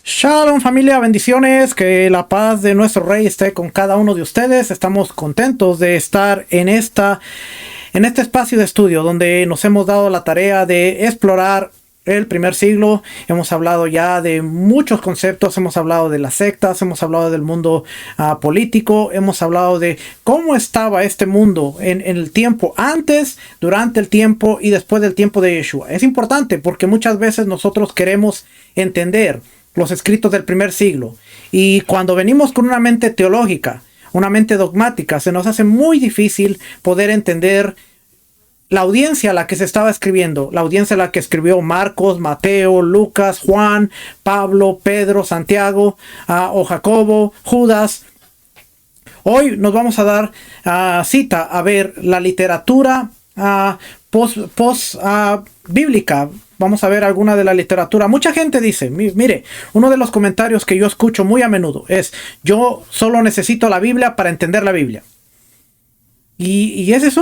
Shalom familia, bendiciones, que la paz de nuestro Rey esté con cada uno de ustedes. Estamos contentos de estar en este espacio de estudio donde nos hemos dado la tarea de explorar el primer siglo. Hemos hablado ya de muchos conceptos, hemos hablado de las sectas, hemos hablado del mundo político, hemos hablado de cómo estaba este mundo en el tiempo antes, durante el tiempo y después del tiempo de Yeshua. Es importante porque muchas veces nosotros queremos entender los escritos del primer siglo, y cuando venimos con una mente teológica, una mente dogmática, se nos hace muy difícil poder entender la audiencia a la que se estaba escribiendo, la audiencia a la que escribió Marcos, Mateo, Lucas, Juan, Pablo, Pedro, Santiago, o Jacobo, Judas. Hoy nos vamos a dar cita a ver la literatura bíblica. Vamos a ver alguna de la literatura. Mucha gente dice, mire, uno de los comentarios que yo escucho muy a menudo es: yo solo necesito la Biblia para entender la Biblia. Y ese es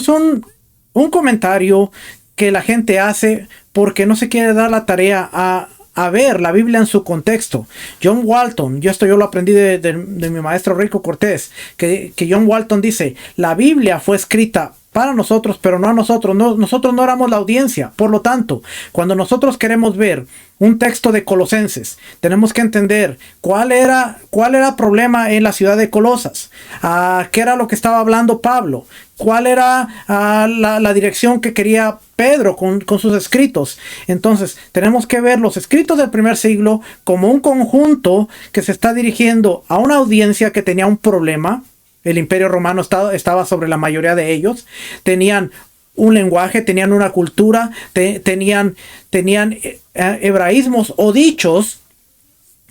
un comentario que la gente hace porque no se quiere dar la tarea a ver la Biblia en su contexto. John Walton, yo lo aprendí de mi maestro Rico Cortés, que John Walton dice: la Biblia fue escrita para nosotros, pero no a nosotros. Nosotros no éramos la audiencia. Por lo tanto, cuando nosotros queremos ver un texto de Colosenses, tenemos que entender cuál era el problema en la ciudad de Colosas, qué era lo que estaba hablando Pablo, cuál era la dirección que quería Pedro con sus escritos. Entonces, tenemos que ver los escritos del primer siglo como un conjunto que se está dirigiendo a una audiencia que tenía un problema. El Imperio Romano estaba sobre la mayoría de ellos. Tenían un lenguaje, tenían una cultura, tenían hebraísmos o dichos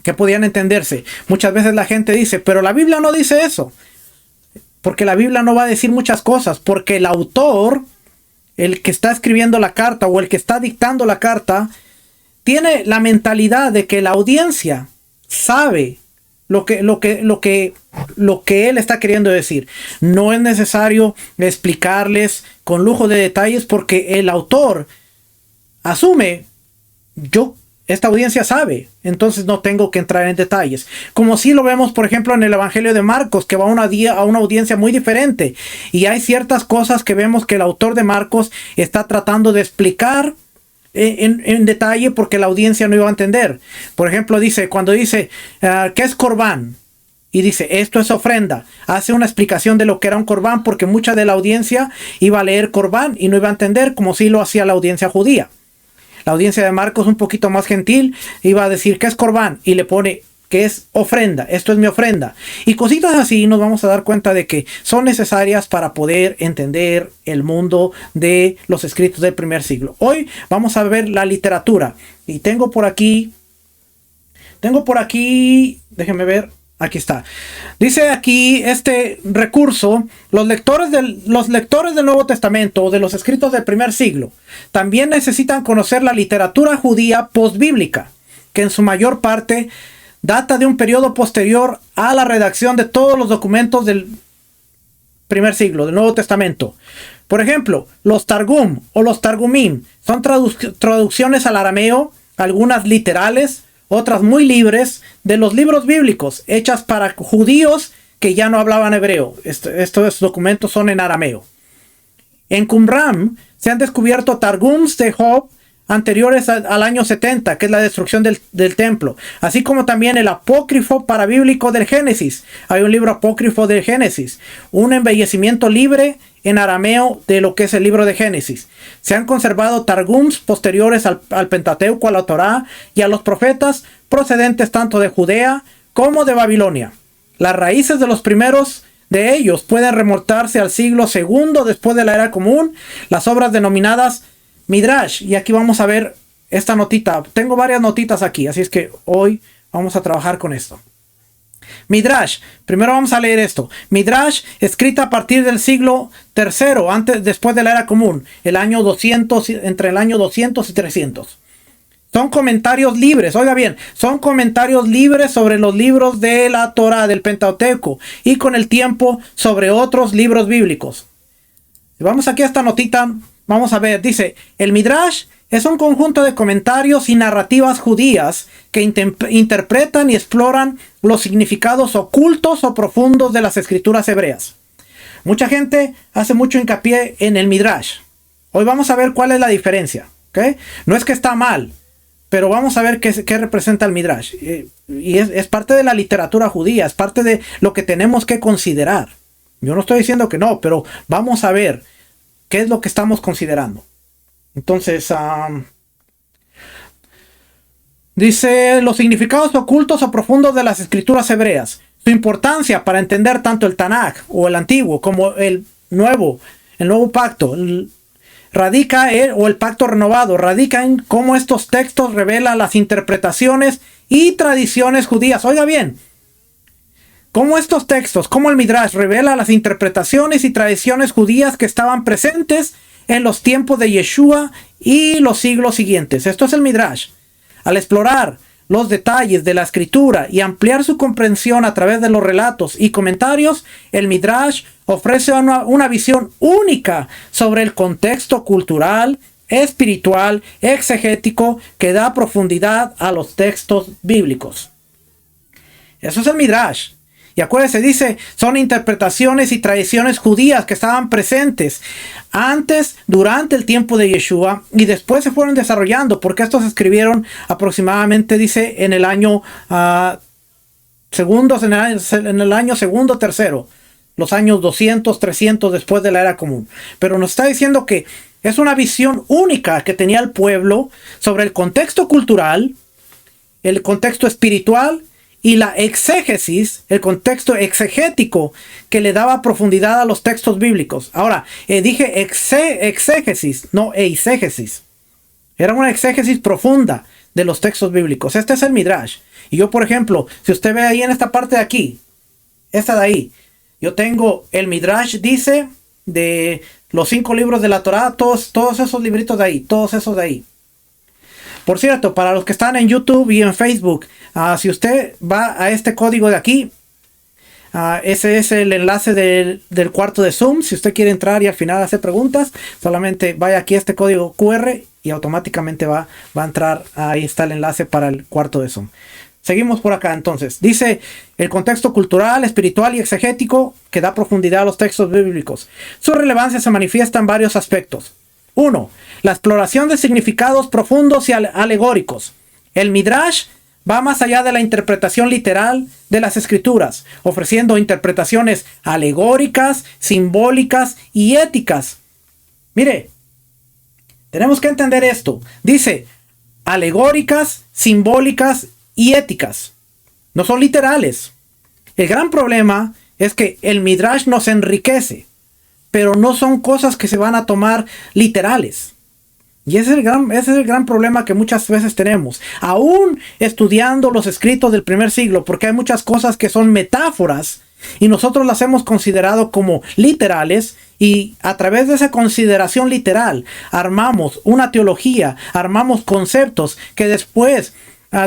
que podían entenderse. Muchas veces la gente dice, pero la Biblia no dice eso. Porque la Biblia no va a decir muchas cosas. Porque el autor, el que está escribiendo la carta o el que está dictando la carta, tiene la mentalidad de que la audiencia sabe lo que él está queriendo decir. No es necesario explicarles con lujo de detalles porque el autor asume, esta audiencia sabe, entonces no tengo que entrar en detalles. Como si lo vemos, por ejemplo, en el Evangelio de Marcos, que va a una audiencia muy diferente. Y hay ciertas cosas que vemos que el autor de Marcos está tratando de explicar en detalle porque la audiencia no iba a entender. Por ejemplo, cuando dice ¿qué es corbán? Y dice, esto es ofrenda. Hace una explicación de lo que era un corbán porque mucha de la audiencia iba a leer corbán y no iba a entender, como si lo hacía la audiencia judía. La audiencia de Marcos, un poquito más gentil, iba a decir, ¿qué es corbán? Y le pone, ¿qué es ofrenda? Esto es mi ofrenda. Y cositas así nos vamos a dar cuenta de que son necesarias para poder entender el mundo de los escritos del primer siglo. Hoy vamos a ver la literatura. Y tengo por aquí, déjenme ver. Aquí está. Dice aquí este recurso: los lectores del Nuevo Testamento o de los escritos del primer siglo también necesitan conocer la literatura judía postbíblica, que en su mayor parte data de un periodo posterior a la redacción de todos los documentos del primer siglo, del Nuevo Testamento. Por ejemplo, los Targum o los Targumim son traducciones al arameo, algunas literales, otras muy libres, de los libros bíblicos, hechas para judíos que ya no hablaban hebreo. Estos documentos son en arameo. En Qumran se han descubierto Targums de Job anteriores al año 70, que es la destrucción del templo, así como también el apócrifo parabíblico del Génesis. Hay un libro apócrifo del Génesis, un embellecimiento libre en arameo de lo que es el libro de Génesis. Se han conservado targums posteriores al Pentateuco, a la Torá y a los profetas, procedentes tanto de Judea como de Babilonia. Las raíces de los primeros de ellos pueden remontarse al siglo II después de la era común. Las obras denominadas Midrash, y aquí vamos a ver esta notita. Tengo varias notitas aquí, así es que hoy vamos a trabajar con esto. Midrash, primero vamos a leer esto. Midrash, escrita a partir del siglo III, después de la era común, entre el año 200 y 300. Son comentarios libres, oiga bien, son comentarios libres sobre los libros de la Torá, del Pentateuco, y con el tiempo sobre otros libros bíblicos. Vamos aquí a esta notita vamos a ver, dice, el Midrash es un conjunto de comentarios y narrativas judías que interpretan y exploran los significados ocultos o profundos de las escrituras hebreas. Mucha gente hace mucho hincapié en el Midrash. Hoy vamos a ver cuál es la diferencia, ¿ok? No es que está mal, pero vamos a ver qué representa el Midrash. Y es parte de la literatura judía, es parte de lo que tenemos que considerar. Yo no estoy diciendo que no, pero vamos a ver qué es lo que estamos considerando. Entonces, dice los significados ocultos o profundos de las escrituras hebreas. Su importancia para entender tanto el Tanaj o el antiguo como el nuevo pacto radica o el pacto renovado radica en cómo estos textos revelan las interpretaciones y tradiciones judías. Oiga bien, cómo estos textos, cómo el Midrash revela las interpretaciones y tradiciones judías que estaban presentes en los tiempos de Yeshua y los siglos siguientes. Esto es el Midrash. Al explorar los detalles de la escritura y ampliar su comprensión a través de los relatos y comentarios, el Midrash ofrece una visión única sobre el contexto cultural, espiritual, exegético que da profundidad a los textos bíblicos. Eso es el Midrash. Y acuérdense, dice, son interpretaciones y tradiciones judías que estaban presentes antes, durante el tiempo de Yeshua, y después se fueron desarrollando, porque estos se escribieron aproximadamente, dice, en el año segundo, tercero, los años 200, 300 después de la era común. Pero nos está diciendo que es una visión única que tenía el pueblo sobre el contexto cultural, el contexto espiritual, y la exégesis, el contexto exegético que le daba profundidad a los textos bíblicos. Ahora, dije exégesis, no eisegesis. Era una exégesis profunda de los textos bíblicos. Este es el Midrash. Y yo, por ejemplo, si usted ve ahí en esta parte de aquí, esta de ahí, yo tengo el Midrash, dice, de los 5 libros de la Torá, todos esos libritos de ahí, todos esos de ahí. Por cierto, para los que están en YouTube y en Facebook, si usted va a este código de aquí, ese es el enlace del cuarto de Zoom. Si usted quiere entrar y al final hacer preguntas, solamente vaya aquí a este código QR y automáticamente va a entrar. Ahí está el enlace para el cuarto de Zoom. Seguimos por acá entonces. Dice el contexto cultural, espiritual y exegético que da profundidad a los textos bíblicos. Su relevancia se manifiesta en varios aspectos. 1. La exploración de significados profundos y alegóricos. El Midrash va más allá de la interpretación literal de las escrituras, ofreciendo interpretaciones alegóricas, simbólicas y éticas. Mire, tenemos que entender esto. Dice alegóricas, simbólicas y éticas. No son literales. El gran problema es que el Midrash nos enriquece, pero no son cosas que se van a tomar literales. Y ese es el gran problema que muchas veces tenemos. Aún estudiando los escritos del primer siglo, porque hay muchas cosas que son metáforas y nosotros las hemos considerado como literales, y a través de esa consideración literal armamos una teología, armamos conceptos que después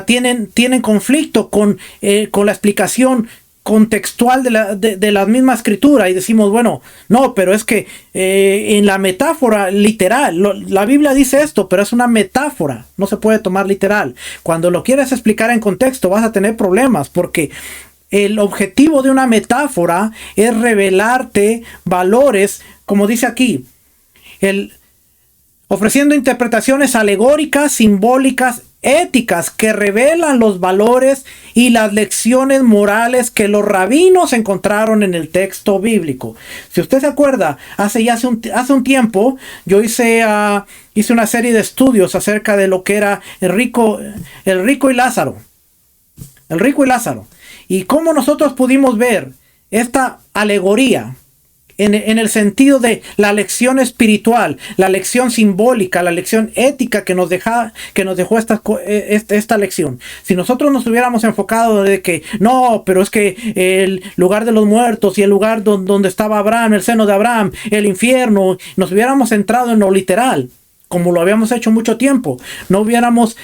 tienen conflicto con la explicación contextual de la misma escritura, y decimos, bueno, no, pero es que en la metáfora literal, la Biblia dice esto, pero es una metáfora, no se puede tomar literal. Cuando lo quieres explicar en contexto vas a tener problemas, porque el objetivo de una metáfora es revelarte valores, como dice aquí, ofreciendo interpretaciones alegóricas, simbólicas, éticas que revelan los valores y las lecciones morales que los rabinos encontraron en el texto bíblico. Si usted se acuerda, hace un tiempo yo hice una serie de estudios acerca de lo que era el rico y Lázaro. El rico y Lázaro. Y cómo nosotros pudimos ver esta alegoría en el sentido de la lección espiritual, la lección simbólica, la lección ética que nos dejó esta lección. Si nosotros nos hubiéramos enfocado de que no, pero es que el lugar de los muertos y el lugar donde estaba Abraham, el seno de Abraham, el infierno, nos hubiéramos centrado en lo literal, como lo habíamos hecho mucho tiempo, no hubiéramos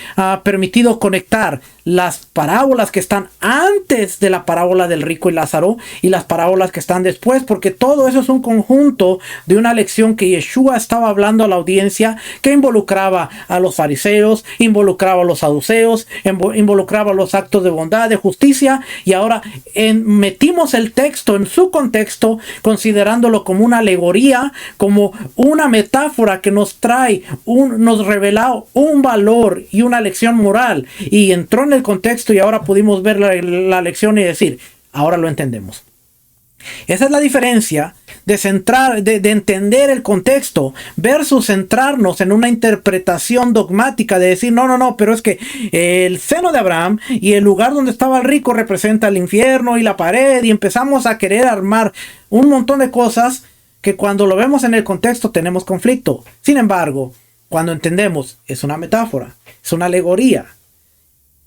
permitido conectar las parábolas que están antes de la parábola del rico y Lázaro y las parábolas que están después, porque todo eso es un conjunto de una lección que Yeshua estaba hablando a la audiencia, que involucraba a los fariseos, involucraba a los saduceos, involucraba los actos de bondad, de justicia, y ahora metimos el texto en su contexto, considerándolo como una alegoría, como una metáfora que nos trae, nos revela un valor y una lección moral, y entró en el contexto y ahora pudimos ver la lección y decir, ahora lo entendemos. Esa es la diferencia de entender el contexto versus centrarnos en una interpretación dogmática de decir, no, pero es que el seno de Abraham y el lugar donde estaba el rico representa el infierno y la pared, y empezamos a querer armar un montón de cosas que cuando lo vemos en el contexto tenemos conflicto. Sin embargo, cuando entendemos, es una metáfora, es una alegoría,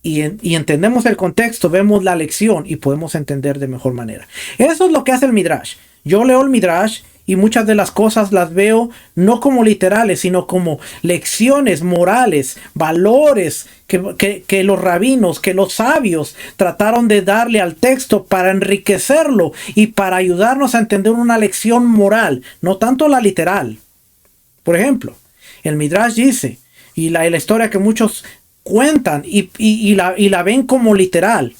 y entendemos el contexto, vemos la lección y podemos entender de mejor manera. Eso es lo que hace el Midrash. Yo leo el Midrash y muchas de las cosas las veo no como literales, sino como lecciones morales, valores que los rabinos, que los sabios trataron de darle al texto para enriquecerlo y para ayudarnos a entender una lección moral, no tanto la literal. Por ejemplo, el Midrash dice, y la historia que muchos cuentan y la ven como literal,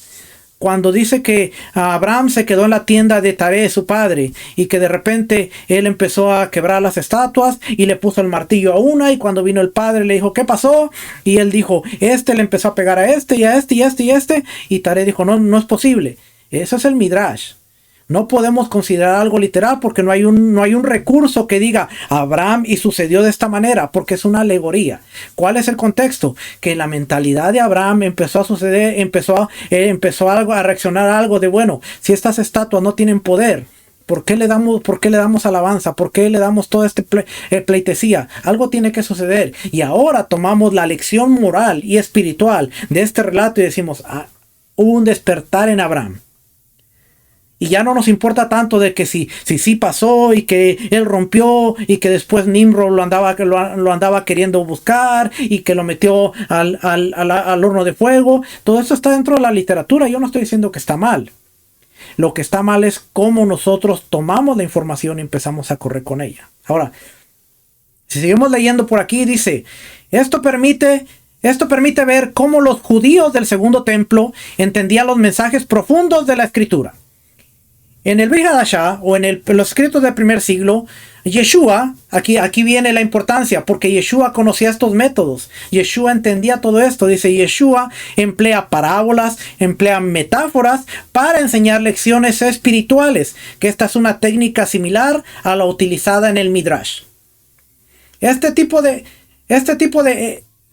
cuando dice que Abraham se quedó en la tienda de Taré, su padre, y que de repente él empezó a quebrar las estatuas y le puso el martillo a una, y cuando vino el padre le dijo, ¿qué pasó? Y él dijo, le empezó a pegar a este y a este y a este y a este, y Taré dijo, no es posible. Eso es el Midrash. No podemos considerar algo literal porque no hay un recurso que diga Abraham y sucedió de esta manera, porque es una alegoría. ¿Cuál es el contexto? Que la mentalidad de Abraham empezó a suceder, empezó a reaccionar a algo de, bueno, si estas estatuas no tienen poder, ¿por qué le damos alabanza? ¿Por qué le damos toda esta pleitesía? Algo tiene que suceder. Y ahora tomamos la lección moral y espiritual de este relato y decimos, hubo un despertar en Abraham. Y ya no nos importa tanto de que sí pasó y que él rompió y que después Nimrod lo andaba queriendo buscar y que lo metió al horno de fuego. Todo eso está dentro de la literatura. Yo no estoy diciendo que está mal. Lo que está mal es cómo nosotros tomamos la información y empezamos a correr con ella. Ahora, si seguimos leyendo por aquí, dice, esto permite ver cómo los judíos del segundo templo entendían los mensajes profundos de la escritura. En el Brit Hadashah, o en los escritos del primer siglo, Yeshua, aquí viene la importancia, porque Yeshua conocía estos métodos. Yeshua entendía todo esto. Dice, Yeshua emplea parábolas, emplea metáforas para enseñar lecciones espirituales, que esta es una técnica similar a la utilizada en el Midrash. Este tipo de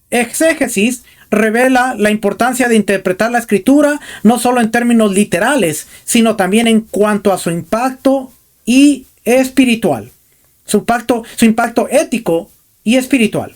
exégesis revela la importancia de interpretar la escritura no solo en términos literales, sino también en cuanto a su impacto y espiritual. Su impacto ético y espiritual.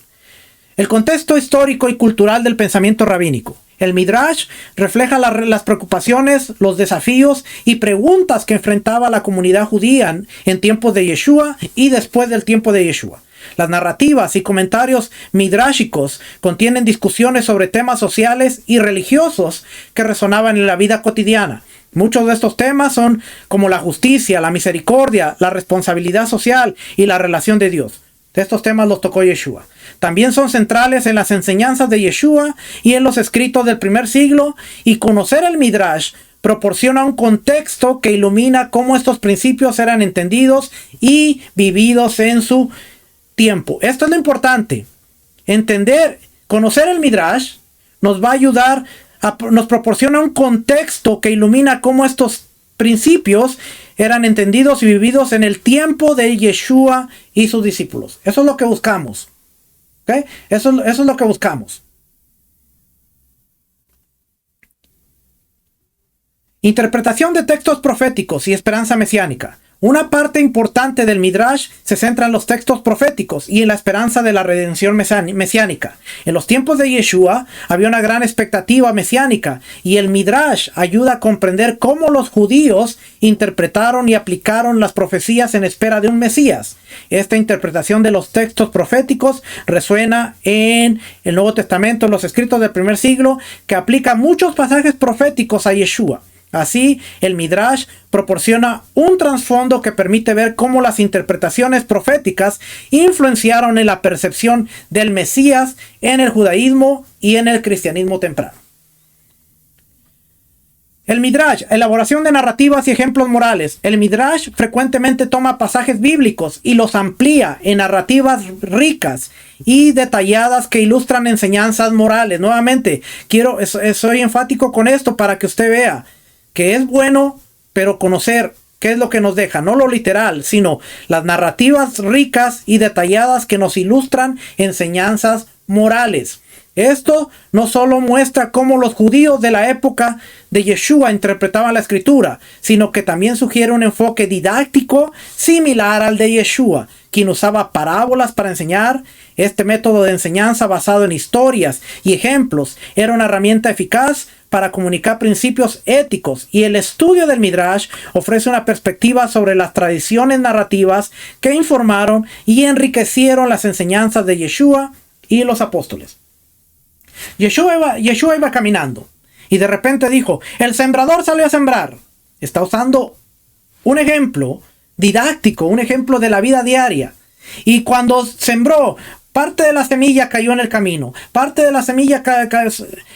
El contexto histórico y cultural del pensamiento rabínico. El Midrash refleja las preocupaciones, los desafíos y preguntas que enfrentaba la comunidad judía en tiempos de Yeshua y después del tiempo de Yeshua. Las narrativas y comentarios midrashicos contienen discusiones sobre temas sociales y religiosos que resonaban en la vida cotidiana. Muchos de estos temas son como la justicia, la misericordia, la responsabilidad social y la relación de Dios. Estos temas los tocó Yeshua. También son centrales en las enseñanzas de Yeshua y en los escritos del primer siglo, y conocer el Midrash proporciona un contexto que ilumina cómo estos principios eran entendidos y vividos en su tiempo. Esto es lo importante. Conocer el Midrash nos va a ayudar, nos proporciona un contexto que ilumina cómo estos principios eran entendidos y vividos en el tiempo de Yeshua y sus discípulos. Eso es lo que buscamos. ¿Okay? Eso es lo que buscamos. Interpretación de textos proféticos y esperanza mesiánica. Una parte importante del Midrash se centra en los textos proféticos y en la esperanza de la redención mesiánica. En los tiempos de Yeshua había una gran expectativa mesiánica y el Midrash ayuda a comprender cómo los judíos interpretaron y aplicaron las profecías en espera de un Mesías. Esta interpretación de los textos proféticos resuena en el Nuevo Testamento, en los escritos del primer siglo, que aplica muchos pasajes proféticos a Yeshua. Así, el Midrash proporciona un trasfondo que permite ver cómo las interpretaciones proféticas influenciaron en la percepción del Mesías en el judaísmo y en el cristianismo temprano. El Midrash, elaboración de narrativas y ejemplos morales. El Midrash frecuentemente toma pasajes bíblicos y los amplía en narrativas ricas y detalladas que ilustran enseñanzas morales. Nuevamente, soy enfático con esto para que usted vea que es bueno, pero conocer qué es lo que nos deja, no lo literal, sino las narrativas ricas y detalladas que nos ilustran enseñanzas morales. Esto no solo muestra cómo los judíos de la época de Yeshua interpretaban la escritura, sino que también sugiere un enfoque didáctico similar al de Yeshua, quien usaba parábolas para enseñar. Este método de enseñanza basado en historias y ejemplos era una herramienta eficaz para comunicar principios éticos, y el estudio del Midrash ofrece una perspectiva sobre las tradiciones narrativas que informaron y enriquecieron las enseñanzas de Yeshua y los apóstoles. Yeshua iba caminando y de repente dijo: el sembrador salió a sembrar. Está usando un ejemplo didáctico, un ejemplo de la vida diaria. Y cuando sembró, parte de la semilla cayó en el camino, parte de la semilla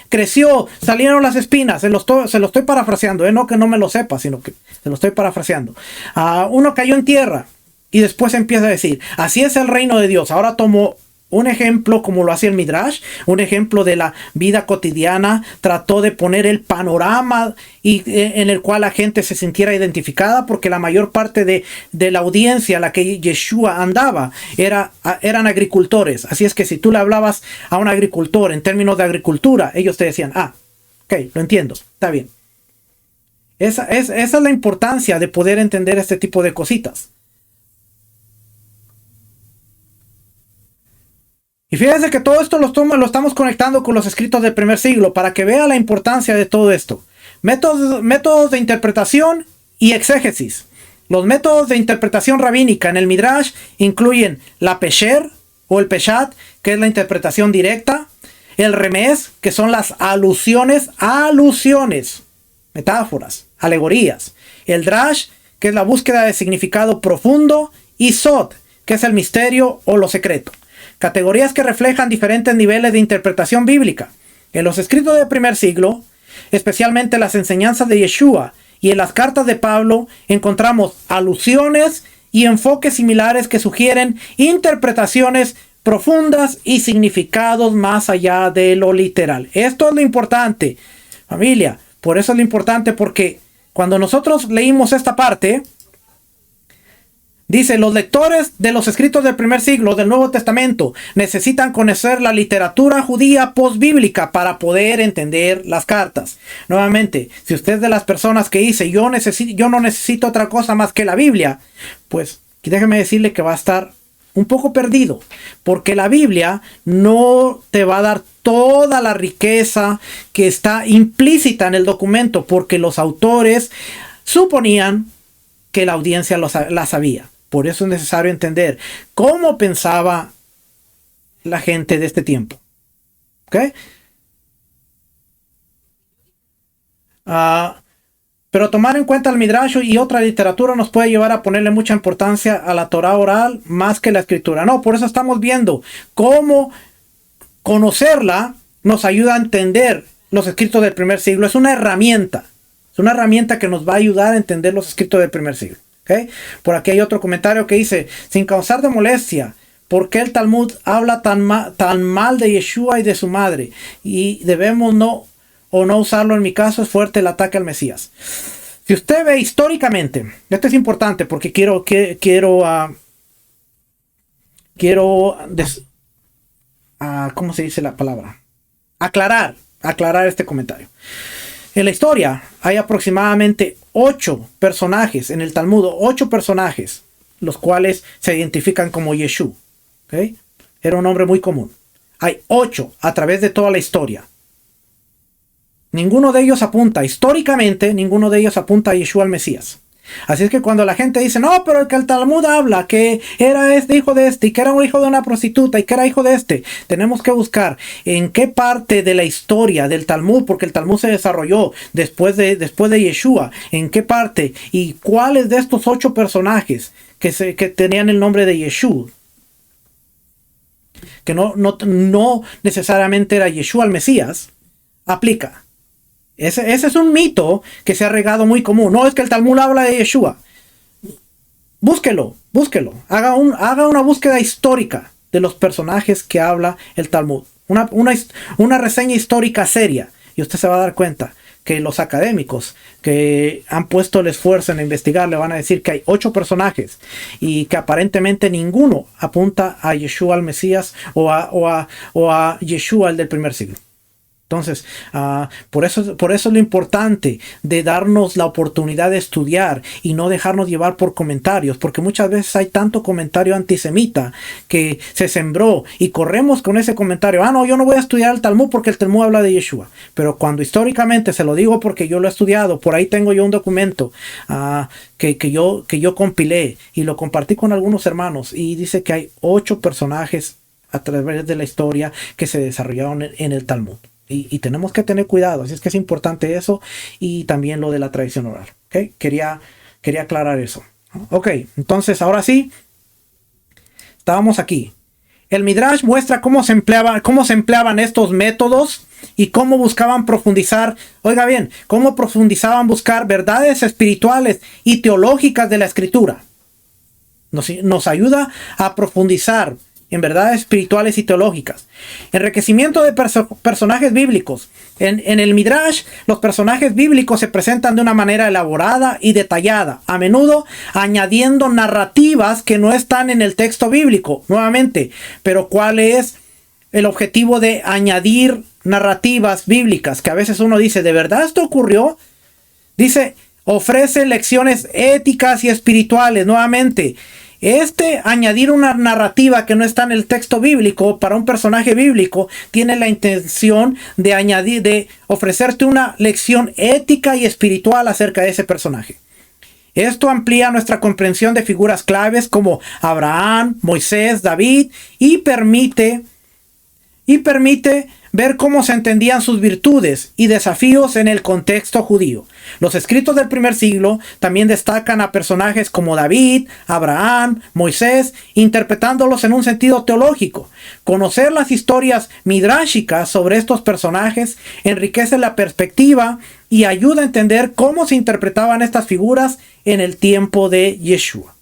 creció, salieron las espinas. Se lo estoy parafraseando, no que no me lo sepa, sino que se lo estoy parafraseando. Uno cayó en tierra y después empieza a decir: así es el reino de Dios. Ahora tomó un ejemplo como lo hacía el Midrash, un ejemplo de la vida cotidiana, trató de poner el panorama en el cual la gente se sintiera identificada, porque la mayor parte de la audiencia a la que Yeshua andaba eran agricultores. Así es que si tú le hablabas a un agricultor en términos de agricultura, ellos te decían: ok, lo entiendo, está bien. Esa es la importancia de poder entender este tipo de cositas. Y fíjense que todo esto lo estamos conectando con los escritos del primer siglo para que vea la importancia de todo esto. Métodos de interpretación y exégesis. Los métodos de interpretación rabínica en el Midrash incluyen la Pesher o el Peshat, que es la interpretación directa, el Remez, que son las alusiones, metáforas, alegorías, el Drash, que es la búsqueda de significado profundo, y Sod, que es el misterio o lo secreto. Categorías que reflejan diferentes niveles de interpretación bíblica. En los escritos del primer siglo, especialmente las enseñanzas de Yeshua y en las cartas de Pablo, encontramos alusiones y enfoques similares que sugieren interpretaciones profundas y significados más allá de lo literal. Esto es lo importante, familia. Por eso es lo importante, porque cuando nosotros leímos esta parte, dice: los lectores de los escritos del primer siglo del Nuevo Testamento necesitan conocer la literatura judía postbíblica para poder entender las cartas. Nuevamente, si usted es de las personas que dice: yo no necesito otra cosa más que la Biblia, pues déjeme decirle que va a estar un poco perdido, porque la Biblia no te va a dar toda la riqueza que está implícita en el documento, porque los autores suponían que la audiencia la sabía. Por eso es necesario entender cómo pensaba la gente de este tiempo. ¿Ok? Pero tomar en cuenta el Midrash y otra literatura nos puede llevar a ponerle mucha importancia a la Torah oral más que la escritura. No, por eso estamos viendo cómo conocerla nos ayuda a entender los escritos del primer siglo. Es una herramienta. Es una herramienta que nos va a ayudar a entender los escritos del primer siglo. ¿Okay? Por aquí hay otro comentario que dice: sin causar de molestia, ¿por qué el Talmud habla tan mal de Yeshua y de su madre? Y debemos no usarlo. En mi caso es fuerte el ataque al Mesías. Si usted ve históricamente, esto es importante porque quiero ¿cómo se dice la palabra? Aclarar este comentario. En la historia hay aproximadamente 8 personajes en el Talmud, 8 personajes, los cuales se identifican como Yeshua. ¿Okay? Era un nombre muy común. Hay 8 a través de toda la historia. Ninguno de ellos apunta, históricamente, ninguno de ellos apunta a Yeshua el Mesías. Así es que cuando la gente dice, no, pero el Talmud habla que era este hijo de este, y que era un hijo de una prostituta, y que era hijo de este, tenemos que buscar en qué parte de la historia del Talmud, porque el Talmud se desarrolló después de Yeshua, en qué parte, y cuáles de estos 8 personajes que tenían el nombre de Yeshua, que no necesariamente era Yeshua el Mesías, aplica. Ese es un mito que se ha regado muy común. No es que el Talmud habla de Yeshua. Búsquelo. Haga una búsqueda histórica de los personajes que habla el Talmud. Una reseña histórica seria. Y usted se va a dar cuenta que los académicos que han puesto el esfuerzo en investigar le van a decir que hay 8 personajes y que aparentemente ninguno apunta a Yeshua el Mesías o a Yeshua el del primer siglo. Entonces, por eso es lo importante de darnos la oportunidad de estudiar y no dejarnos llevar por comentarios, porque muchas veces hay tanto comentario antisemita que se sembró y corremos con ese comentario. No, yo no voy a estudiar el Talmud porque el Talmud habla de Yeshua. Pero cuando históricamente, se lo digo porque yo lo he estudiado, por ahí tengo yo un documento que yo compilé y lo compartí con algunos hermanos y dice que hay 8 personajes a través de la historia que se desarrollaron en el Talmud. Y tenemos que tener cuidado, así es que es importante eso y también lo de la tradición oral. ¿Okay? Quería aclarar eso. Ok, entonces ahora sí, estábamos aquí. El Midrash muestra cómo se empleaban estos métodos y cómo buscaban profundizar, oiga bien, cómo profundizaban buscar verdades espirituales y teológicas de la Escritura. Nos ayuda a profundizar en verdades espirituales y teológicas. Enriquecimiento de personajes bíblicos. En el Midrash, los personajes bíblicos se presentan de una manera elaborada y detallada, a menudo añadiendo narrativas que no están en el texto bíblico. Nuevamente, pero ¿cuál es el objetivo de añadir narrativas bíblicas? Que a veces uno dice, ¿de verdad esto ocurrió? Dice, ofrece lecciones éticas y espirituales. Nuevamente, añadir una narrativa que no está en el texto bíblico para un personaje bíblico tiene la intención de ofrecerte una lección ética y espiritual acerca de ese personaje. Esto amplía nuestra comprensión de figuras claves como Abraham, Moisés, David y permite ver cómo se entendían sus virtudes y desafíos en el contexto judío. Los escritos del primer siglo también destacan a personajes como David, Abraham, Moisés, interpretándolos en un sentido teológico. Conocer las historias midráshicas sobre estos personajes enriquece la perspectiva y ayuda a entender cómo se interpretaban estas figuras en el tiempo de Yeshua.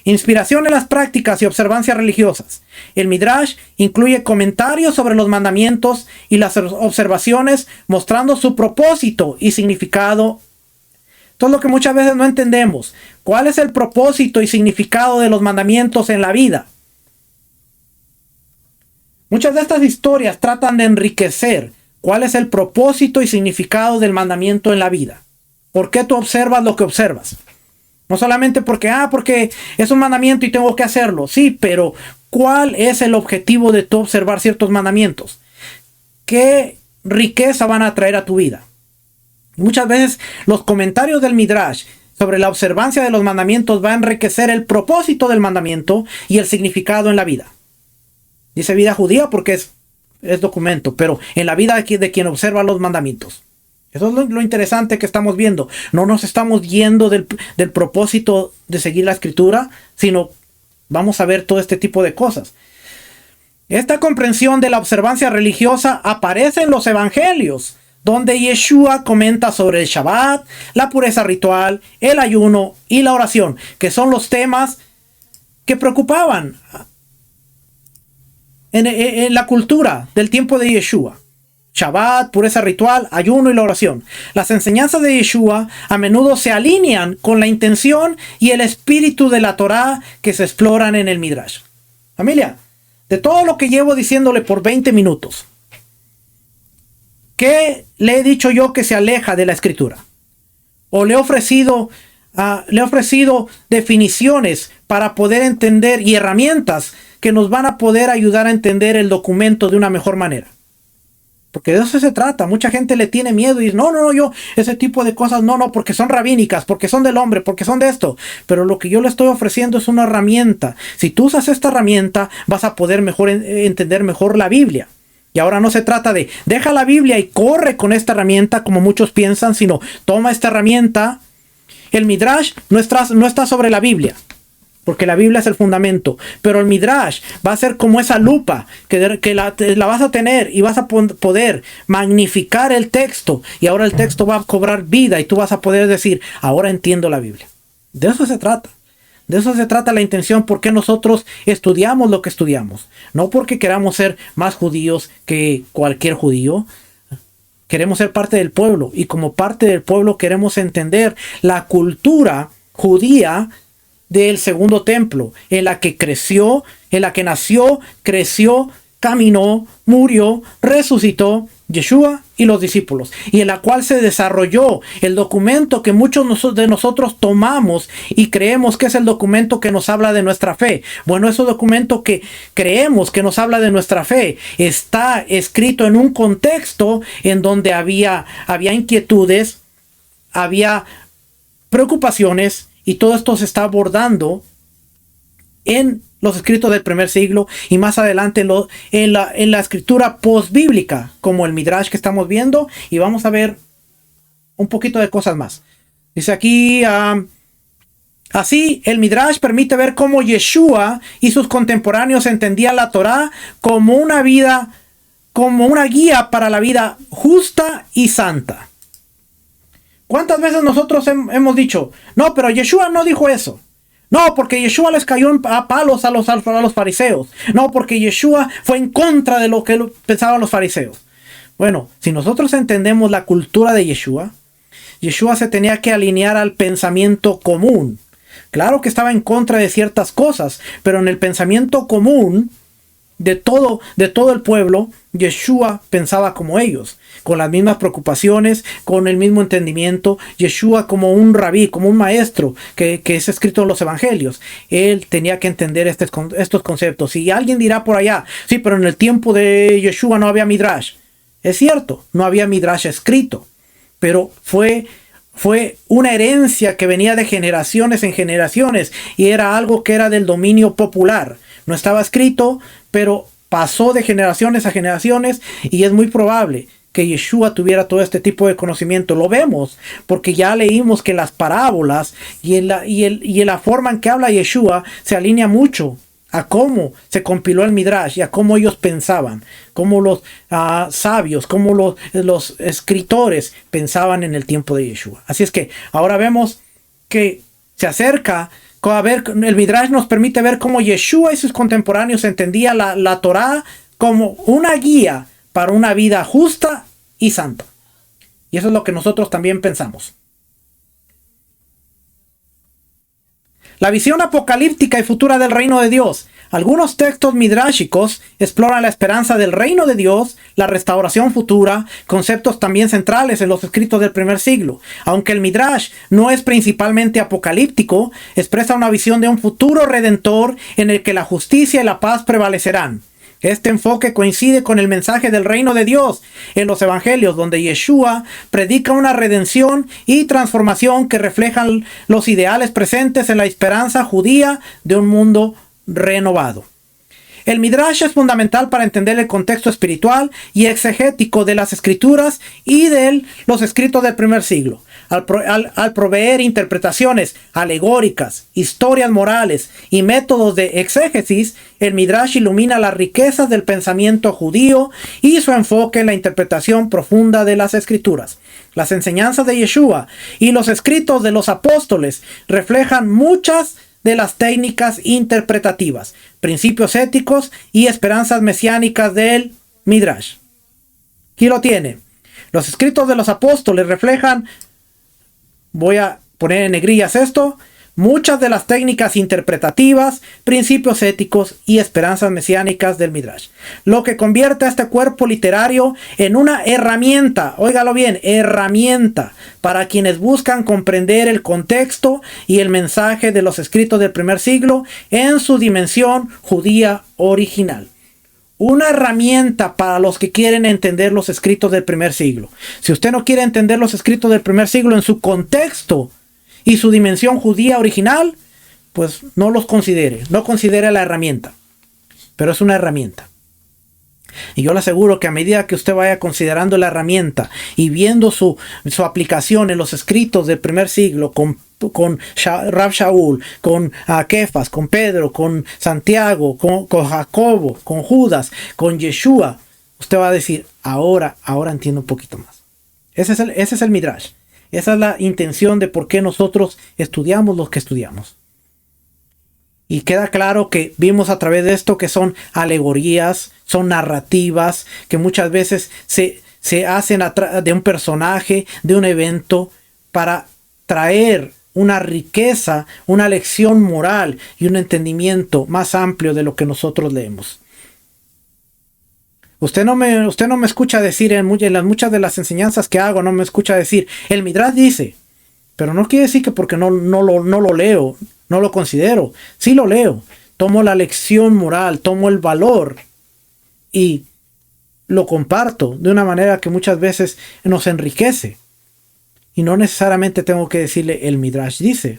Inspiración en las prácticas y observancias religiosas. El Midrash incluye comentarios sobre los mandamientos y las observaciones mostrando su propósito y significado. Todo lo que muchas veces no entendemos. ¿Cuál es el propósito y significado de los mandamientos en la vida? Muchas de estas historias tratan de enriquecer cuál es el propósito y significado del mandamiento en la vida. ¿Por qué tú observas lo que observas? No solamente porque es un mandamiento y tengo que hacerlo. Sí, pero ¿cuál es el objetivo de tú observar ciertos mandamientos? ¿Qué riqueza van a traer a tu vida? Muchas veces los comentarios del Midrash sobre la observancia de los mandamientos va a enriquecer el propósito del mandamiento y el significado en la vida. Dice vida judía porque es documento, pero en la vida de quien observa los mandamientos. Eso es lo interesante que estamos viendo. No nos estamos yendo del propósito de seguir la escritura, sino vamos a ver todo este tipo de cosas. Esta comprensión de la observancia religiosa aparece en los evangelios, donde Yeshua comenta sobre el Shabbat, la pureza ritual, el ayuno y la oración, que son los temas que preocupaban en la cultura del tiempo de Yeshua. Shabbat, pureza ritual, ayuno y la oración. Las enseñanzas de Yeshua a menudo se alinean con la intención y el espíritu de la Torá que se exploran en el Midrash. Familia, de todo lo que llevo diciéndole por 20 minutos, ¿qué le he dicho yo que se aleja de la escritura? o le he ofrecido definiciones para poder entender y herramientas que nos van a poder ayudar a entender el documento de una mejor manera. Porque de eso se trata. Mucha gente le tiene miedo y dice, no, yo ese tipo de cosas, no, porque son rabínicas, porque son del hombre, porque son de esto. Pero lo que yo le estoy ofreciendo es una herramienta. Si tú usas esta herramienta, vas a poder entender mejor la Biblia. Y ahora no se trata de, deja la Biblia y corre con esta herramienta como muchos piensan, sino toma esta herramienta. El Midrash no está sobre la Biblia, porque la Biblia es el fundamento, pero el Midrash va a ser como esa lupa que la vas a tener y vas a poder magnificar el texto, y ahora el texto va a cobrar vida y tú vas a poder decir, ahora entiendo la Biblia. De eso se trata. De eso se trata la intención, porque nosotros estudiamos lo que estudiamos. No porque queramos ser más judíos que cualquier judío. Queremos ser parte del pueblo, y como parte del pueblo queremos entender la cultura judía del segundo templo, en la que creció, en la que nació, creció, caminó, murió, resucitó Yeshua y los discípulos, y en la cual se desarrolló el documento que muchos de nosotros tomamos y creemos que es el documento que nos habla de nuestra fe. Bueno, ese documento que creemos que nos habla de nuestra fe está escrito en un contexto en donde había inquietudes, había preocupaciones, y todo esto se está abordando en los escritos del primer siglo y más adelante en la escritura postbíblica, como el Midrash que estamos viendo, y vamos a ver un poquito de cosas más. Dice aquí, así el Midrash permite ver cómo Yeshua y sus contemporáneos entendían la Torá como una guía para la vida justa y santa. ¿Cuántas veces nosotros hemos dicho, no, pero Yeshua no dijo eso? No, porque Yeshua les cayó a palos a los fariseos. No, porque Yeshua fue en contra de lo que pensaban los fariseos. Bueno, si nosotros entendemos la cultura de Yeshua, Yeshua se tenía que alinear al pensamiento común. Claro que estaba en contra de ciertas cosas, pero en el pensamiento común de todo el pueblo, Yeshua pensaba como ellos, con las mismas preocupaciones, con el mismo entendimiento. Yeshua como un rabí, como un maestro que es escrito en los evangelios. Él tenía que entender estos conceptos. Y alguien dirá por allá, sí, pero en el tiempo de Yeshua no había Midrash. Es cierto, no había Midrash escrito, pero fue una herencia que venía de generaciones en generaciones, y era algo que era del dominio popular. No estaba escrito, pero pasó de generaciones a generaciones, y es muy probable que Yeshua tuviera todo este tipo de conocimiento. Lo vemos porque ya leímos que las parábolas y en la forma en que habla Yeshua se alinea mucho a cómo se compiló el Midrash y a cómo ellos pensaban, cómo los sabios, cómo los escritores pensaban en el tiempo de Yeshua. Así es que ahora vemos que se acerca a ver, el Midrash nos permite ver cómo Yeshua y sus contemporáneos entendían la Torá como una guía para una vida justa y santa. Y eso es lo que nosotros también pensamos. La visión apocalíptica y futura del reino de Dios. Algunos textos midrashicos exploran la esperanza del reino de Dios, la restauración futura, conceptos también centrales en los escritos del primer siglo. Aunque el Midrash no es principalmente apocalíptico, expresa una visión de un futuro redentor en el que la justicia y la paz prevalecerán. Este enfoque coincide con el mensaje del reino de Dios en los evangelios, donde Yeshua predica una redención y transformación que reflejan los ideales presentes en la esperanza judía de un mundo renovado. El Midrash es fundamental para entender el contexto espiritual y exegético de las escrituras y de los escritos del primer siglo. Al proveer interpretaciones alegóricas, historias morales y métodos de exégesis, el Midrash ilumina las riquezas del pensamiento judío y su enfoque en la interpretación profunda de las escrituras. Las enseñanzas de Yeshua y los escritos de los apóstoles reflejan muchas de las técnicas interpretativas, principios éticos y esperanzas mesiánicas del Midrash. Aquí lo tiene. Los escritos de los apóstoles reflejan, voy a poner en negrillas esto, muchas de las técnicas interpretativas, principios éticos y esperanzas mesiánicas del Midrash, lo que convierte a este cuerpo literario en una herramienta, óigalo bien, herramienta para quienes buscan comprender el contexto y el mensaje de los escritos del primer siglo en su dimensión judía original. Una herramienta para los que quieren entender los escritos del primer siglo. Si usted no quiere entender los escritos del primer siglo en su contexto y su dimensión judía original, pues no los considere. No considere la herramienta. Pero es una herramienta. Y yo le aseguro que a medida que usted vaya considerando la herramienta y viendo su aplicación en los escritos del primer siglo con Rav Shaul, con Kefas, con Pedro, con Santiago, con Jacobo, con Judas, con Yeshua, usted va a decir, ahora entiendo un poquito más. Ese es el Midrash. Esa es la intención de por qué nosotros estudiamos lo que estudiamos. Y queda claro que vimos a través de esto que son alegorías, son narrativas, que muchas veces se hacen de un personaje, de un evento, para traer una riqueza, una lección moral y un entendimiento más amplio de lo que nosotros leemos. Usted no me escucha decir en muchas de las enseñanzas que hago, no me escucha decir, el Midrash dice, pero no quiere decir que porque no lo leo, no lo considero. Sí lo leo, tomo la lección moral, tomo el valor y lo comparto de una manera que muchas veces nos enriquece. Y no necesariamente tengo que decirle el Midrash dice.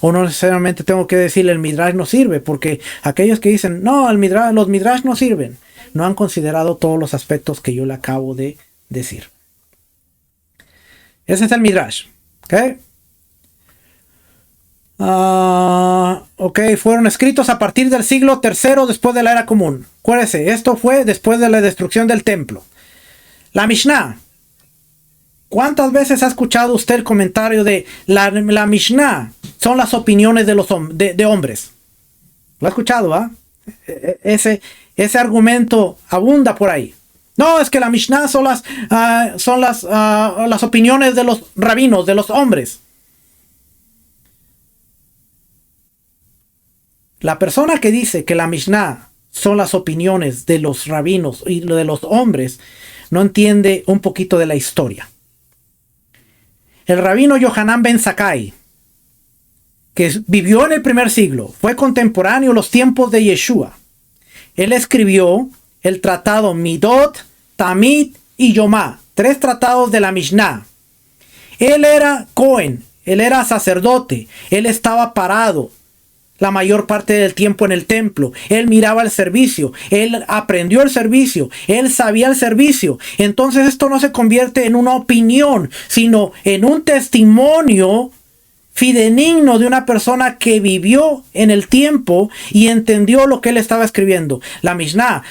O no necesariamente tengo que decirle el Midrash no sirve. Porque aquellos que dicen, no, los Midrash no sirven, no han considerado todos los aspectos que yo le acabo de decir. Ese es el Midrash. ¿Ok? Fueron escritos a partir del siglo III después de la era común. Acuérdese, esto fue después de la destrucción del templo. La Mishnah. ¿Cuántas veces ha escuchado usted el comentario de la Mishnah? Son las opiniones de hombres. ¿Lo ha escuchado? Ese argumento abunda por ahí. No, es que la Mishnah son las opiniones de los rabinos, de los hombres. La persona que dice que la Mishnah son las opiniones de los rabinos y de los hombres no entiende un poquito de la historia. El rabino Yohanan ben Zakkai, que vivió en el primer siglo, fue contemporáneo a los tiempos de Yeshua. Él escribió el tratado Midot, Tamid y Yomá, 3 tratados de la Mishnah. Él era Cohen, él era sacerdote, él estaba parado la mayor parte del tiempo en el templo. Él miraba el servicio, él aprendió el servicio, él sabía el servicio. Entonces esto no se convierte en una opinión, sino en un testimonio fidedigno de una persona que vivió en el tiempo y entendió lo que él estaba escribiendo. La Mishnah,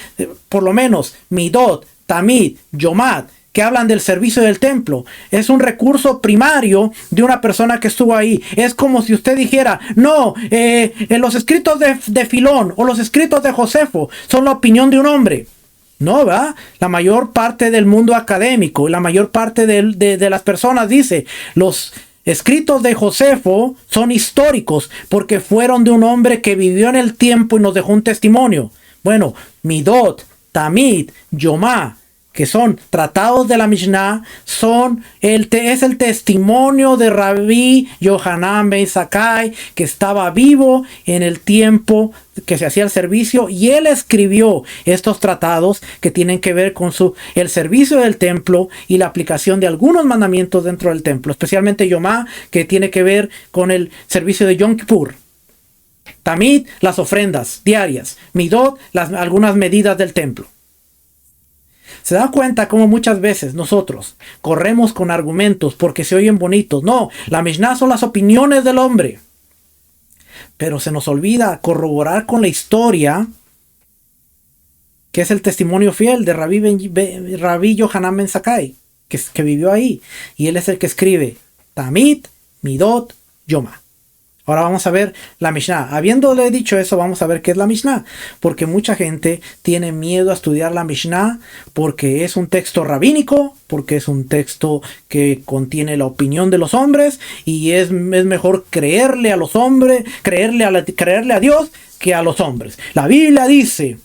por lo menos Midot, Tamid, Yomat, que hablan del servicio del templo, es un recurso primario de una persona que estuvo ahí. Es como si usted dijera, no, en los escritos de Filón o los escritos de Josefo son la opinión de un hombre. No, ¿verdad? La mayor parte del mundo académico, la mayor parte de las personas dice, los escritos de Josefo son históricos porque fueron de un hombre que vivió en el tiempo y nos dejó un testimonio. Bueno, Midot, Tamid, Yomá, que son tratados de la Mishnah, es el testimonio de Rabbi Yohanan ben Zakkai, que estaba vivo en el tiempo que se hacía el servicio, y él escribió estos tratados que tienen que ver con el servicio del templo y la aplicación de algunos mandamientos dentro del templo, especialmente Yomá, que tiene que ver con el servicio de Yom Kippur. Tamid, las ofrendas diarias. Midot, algunas medidas del templo. ¿Se da cuenta cómo muchas veces nosotros corremos con argumentos porque se oyen bonitos? No, la Mishnah son las opiniones del hombre. Pero se nos olvida corroborar con la historia, que es el testimonio fiel de Rabbi Yohanan ben Zakkai, que vivió ahí. Y él es el que escribe Tamid, Midot, Yomá. Ahora vamos a ver la Mishnah. Habiéndole dicho eso, vamos a ver qué es la Mishnah. Porque mucha gente tiene miedo a estudiar la Mishnah porque es un texto rabínico, porque es un texto que contiene la opinión de los hombres y es mejor creerle a los hombres, creerle a Dios que a los hombres. La Biblia dice,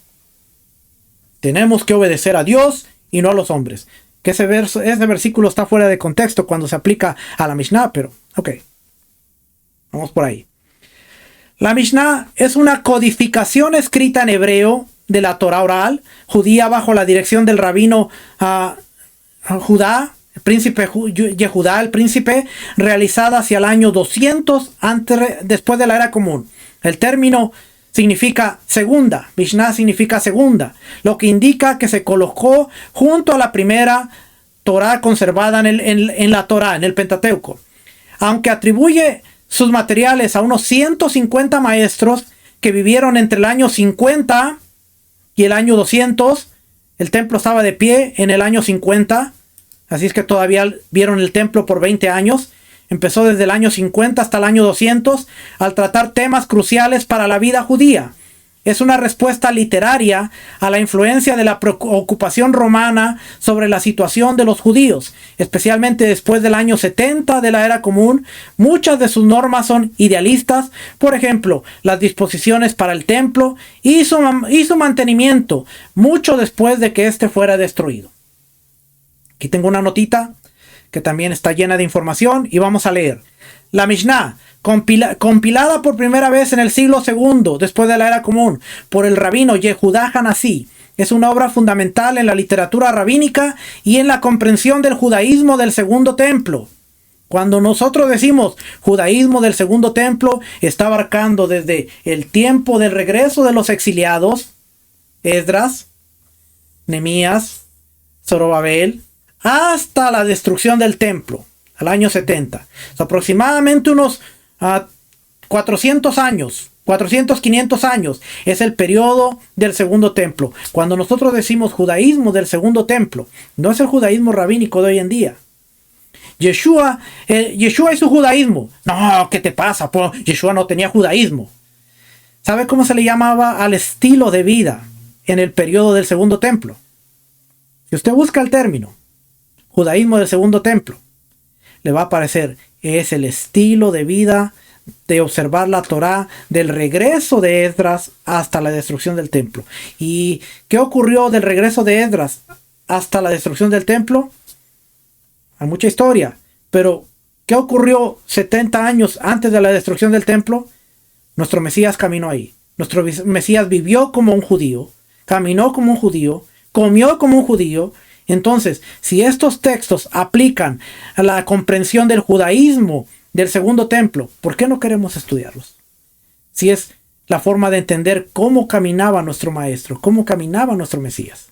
tenemos que obedecer a Dios y no a los hombres. Que ese versículo está fuera de contexto cuando se aplica a la Mishnah, pero ok. Vamos por ahí. La Mishnah es una codificación escrita en hebreo de la Torah oral judía bajo la dirección del rabino Judá, el príncipe Yehudá, el príncipe, realizada hacia el año 200 después de la era común. El término significa segunda, Mishnah significa segunda, lo que indica que se colocó junto a la primera Torah conservada en la Torah, en el Pentateuco. Aunque atribuye sus materiales a unos 150 maestros que vivieron entre el año 50 y el año 200, el templo estaba de pie en el año 50, así es que todavía vieron el templo por 20 años. Empezó desde el año 50 hasta el año 200 al tratar temas cruciales para la vida judía. Es una respuesta literaria a la influencia de la preocupación romana sobre la situación de los judíos, especialmente después del año 70 de la era común. Muchas de sus normas son idealistas, por ejemplo, las disposiciones para el templo y su mantenimiento, mucho después de que éste fuera destruido. Aquí tengo una notita que también está llena de información y vamos a leer. La Mishnah, compilada por primera vez en el siglo II después de la era común por el rabino Yehudá Hanasí, es una obra fundamental en la literatura rabínica y en la comprensión del judaísmo del Segundo Templo. Cuando nosotros decimos judaísmo del Segundo Templo, está abarcando desde el tiempo del regreso de los exiliados, Esdras, Nehemías, Zorobabel, hasta la destrucción del templo, al año 70. Aproximadamente unos 400 años, 500 años, es el periodo del Segundo Templo. Cuando nosotros decimos judaísmo del Segundo Templo, no es el judaísmo rabínico de hoy en día. Yeshua y su judaísmo. No, ¿qué te pasa? Yeshua no tenía judaísmo. ¿Sabe cómo se le llamaba al estilo de vida en el periodo del Segundo Templo? Si usted busca el término judaísmo del Segundo Templo, le va a aparecer, es el estilo de vida de observar la Torá del regreso de Esdras hasta la destrucción del templo. ¿Y qué ocurrió del regreso de Esdras hasta la destrucción del templo? Hay mucha historia, pero ¿qué ocurrió 70 años antes de la destrucción del templo? Nuestro Mesías caminó ahí. Nuestro Mesías vivió como un judío, caminó como un judío, comió como un judío. Entonces, si estos textos aplican a la comprensión del judaísmo del Segundo Templo, ¿por qué no queremos estudiarlos? Si es la forma de entender cómo caminaba nuestro Maestro, cómo caminaba nuestro Mesías.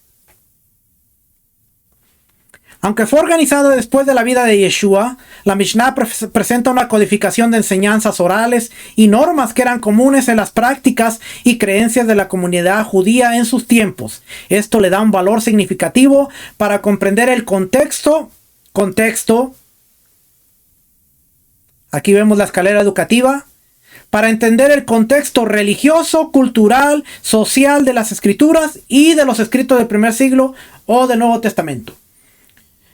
Aunque fue organizada después de la vida de Yeshua, la Mishnah presenta una codificación de enseñanzas orales y normas que eran comunes en las prácticas y creencias de la comunidad judía en sus tiempos. Esto le da un valor significativo para comprender el contexto. Aquí vemos la escalera educativa. Para entender el contexto religioso, cultural, social de las escrituras y de los escritos del primer siglo o del Nuevo Testamento.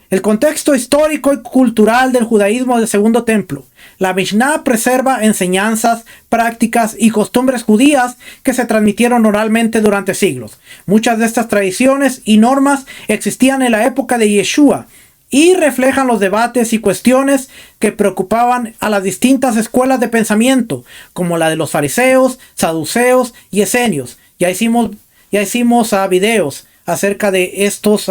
El contexto histórico y cultural del judaísmo del Segundo Templo. La Mishnah preserva enseñanzas, prácticas y costumbres judías que se transmitieron oralmente durante siglos. Muchas de estas tradiciones y normas existían en la época de Yeshua y reflejan los debates y cuestiones que preocupaban a las distintas escuelas de pensamiento, como la de los fariseos, saduceos y esenios. Ya hicimos videos acerca de estos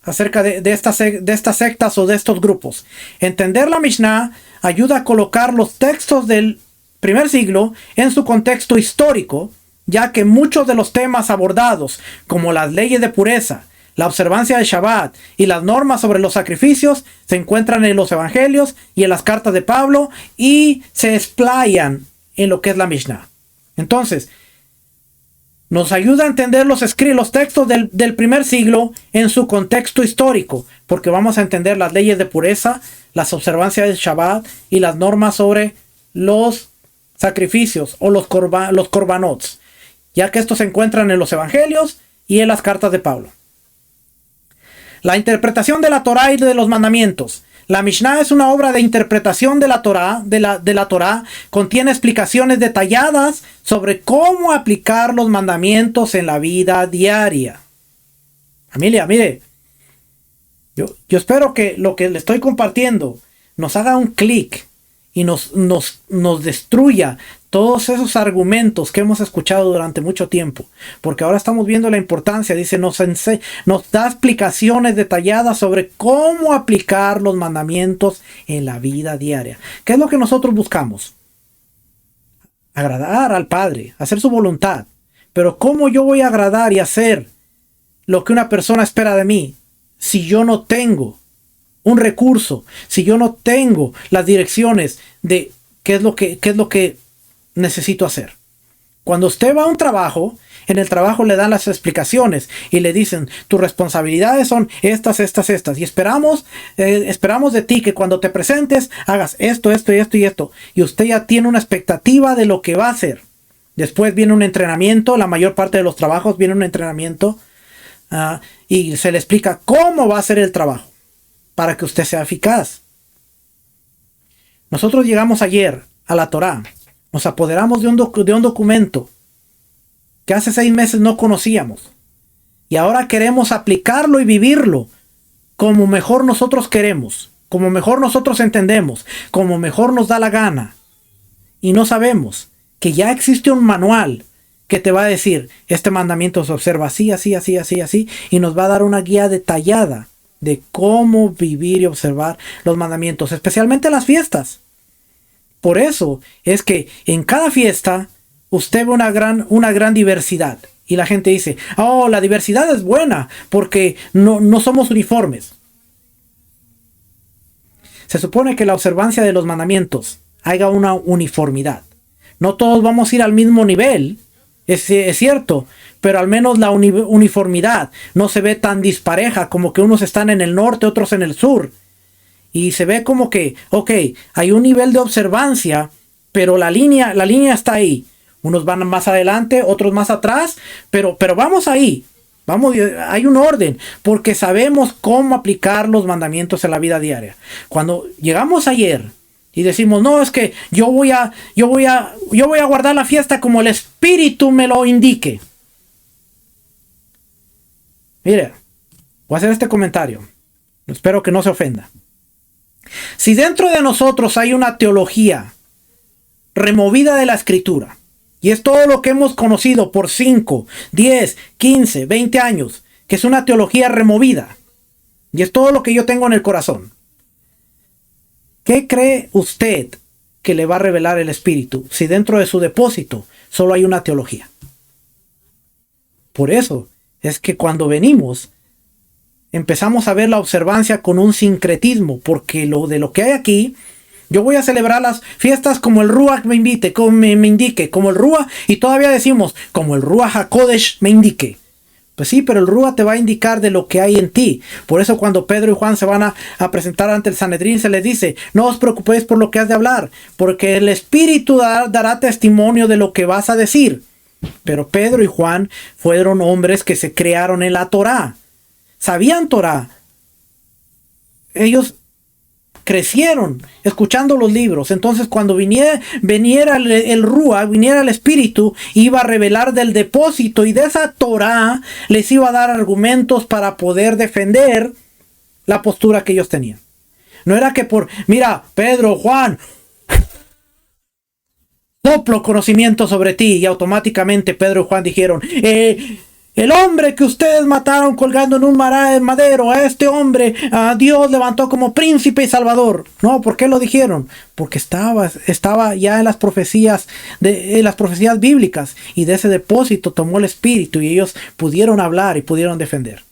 acerca de estas sectas o de estos grupos. Entender la Mishnah ayuda a colocar los textos del primer siglo en su contexto histórico, ya que muchos de los temas abordados, como las leyes de pureza, la observancia del Shabbat y las normas sobre los sacrificios, se encuentran en los evangelios y en las cartas de Pablo y se explayan en lo que es la Mishnah. Entonces, nos ayuda a entender los textos del primer siglo en su contexto histórico, porque vamos a entender las leyes de pureza, las observancias del Shabbat y las normas sobre los sacrificios o los corbanots, ya que estos se encuentran en los evangelios y en las cartas de Pablo. La interpretación de la Torá y de los mandamientos. La Mishnah es una obra de interpretación de la Torá, contiene explicaciones detalladas sobre cómo aplicar los mandamientos en la vida diaria. Familia, mire, yo espero que lo que le estoy compartiendo nos haga un clic y nos destruya todos esos argumentos que hemos escuchado durante mucho tiempo, porque ahora estamos viendo la importancia. Dice, nos da explicaciones detalladas sobre cómo aplicar los mandamientos en la vida diaria. ¿Qué es lo que nosotros buscamos? Agradar al Padre, hacer su voluntad. Pero ¿cómo yo voy a agradar y hacer lo que una persona espera de mí si yo no tengo un recurso, si yo no tengo las direcciones de qué es lo que necesito hacer? Cuando usted va a un trabajo, en el trabajo le dan las explicaciones y le dicen, tus responsabilidades son estas, y esperamos de ti que cuando te presentes hagas esto, y usted ya tiene una expectativa de lo que va a hacer. Después viene un entrenamiento, la mayor parte de los trabajos viene un entrenamiento, y se le explica cómo va a ser el trabajo para que usted sea eficaz. Nosotros llegamos ayer a la Torá, nos apoderamos de un documento que hace 6 meses no conocíamos, y ahora queremos aplicarlo y vivirlo como mejor nosotros queremos, como mejor nosotros entendemos, como mejor nos da la gana, y no sabemos que ya existe un manual que te va a decir, este mandamiento se observa así, y nos va a dar una guía detallada de cómo vivir y observar los mandamientos, especialmente las fiestas. Por eso es que en cada fiesta usted ve una gran diversidad. Y la gente dice, oh, la diversidad es buena porque no somos uniformes. Se supone que la observancia de los mandamientos haga una uniformidad. No todos vamos a ir al mismo nivel, es cierto, pero al menos la uniformidad no se ve tan dispareja, como que unos están en el norte, otros en el sur. Y se ve como que, ok, hay un nivel de observancia, pero la línea está ahí. Unos van más adelante, otros más atrás, pero vamos ahí. Hay un orden, porque sabemos cómo aplicar los mandamientos en la vida diaria. Cuando llegamos ayer y decimos, no, es que yo voy a guardar la fiesta como el Espíritu me lo indique. Mire, voy a hacer este comentario. Espero que no se ofenda. Si dentro de nosotros hay una teología removida de la Escritura, y es todo lo que hemos conocido por 5, 10, 15, 20 años, que es una teología removida, y es todo lo que yo tengo en el corazón, ¿qué cree usted que le va a revelar el Espíritu si dentro de su depósito solo hay una teología? Por eso es que cuando venimos empezamos a ver la observancia con un sincretismo, porque de lo que hay aquí, yo voy a celebrar las fiestas como el Ruach me indique, como el Ruach, y todavía decimos, como el Ruach HaKodesh me indique. Pues sí, pero el Ruach te va a indicar de lo que hay en ti. Por eso cuando Pedro y Juan se van a presentar ante el Sanedrín, se les dice, no os preocupéis por lo que has de hablar, porque el Espíritu dará testimonio de lo que vas a decir. Pero Pedro y Juan fueron hombres que se crearon en la Torá. Sabían Torá. Ellos crecieron escuchando los libros. Entonces cuando viniera el Ruach, viniera el Espíritu, iba a revelar del depósito, y de esa Torá les iba a dar argumentos para poder defender la postura que ellos tenían. No era que mira, Pedro, Juan, soplo conocimiento sobre ti, y automáticamente Pedro y Juan dijeron, el hombre que ustedes mataron colgando en un madero, a este hombre Dios levantó como príncipe y salvador. No, ¿por qué lo dijeron? Porque estaba ya en las profecías bíblicas, y de ese depósito tomó el Espíritu, y ellos pudieron hablar y pudieron defender.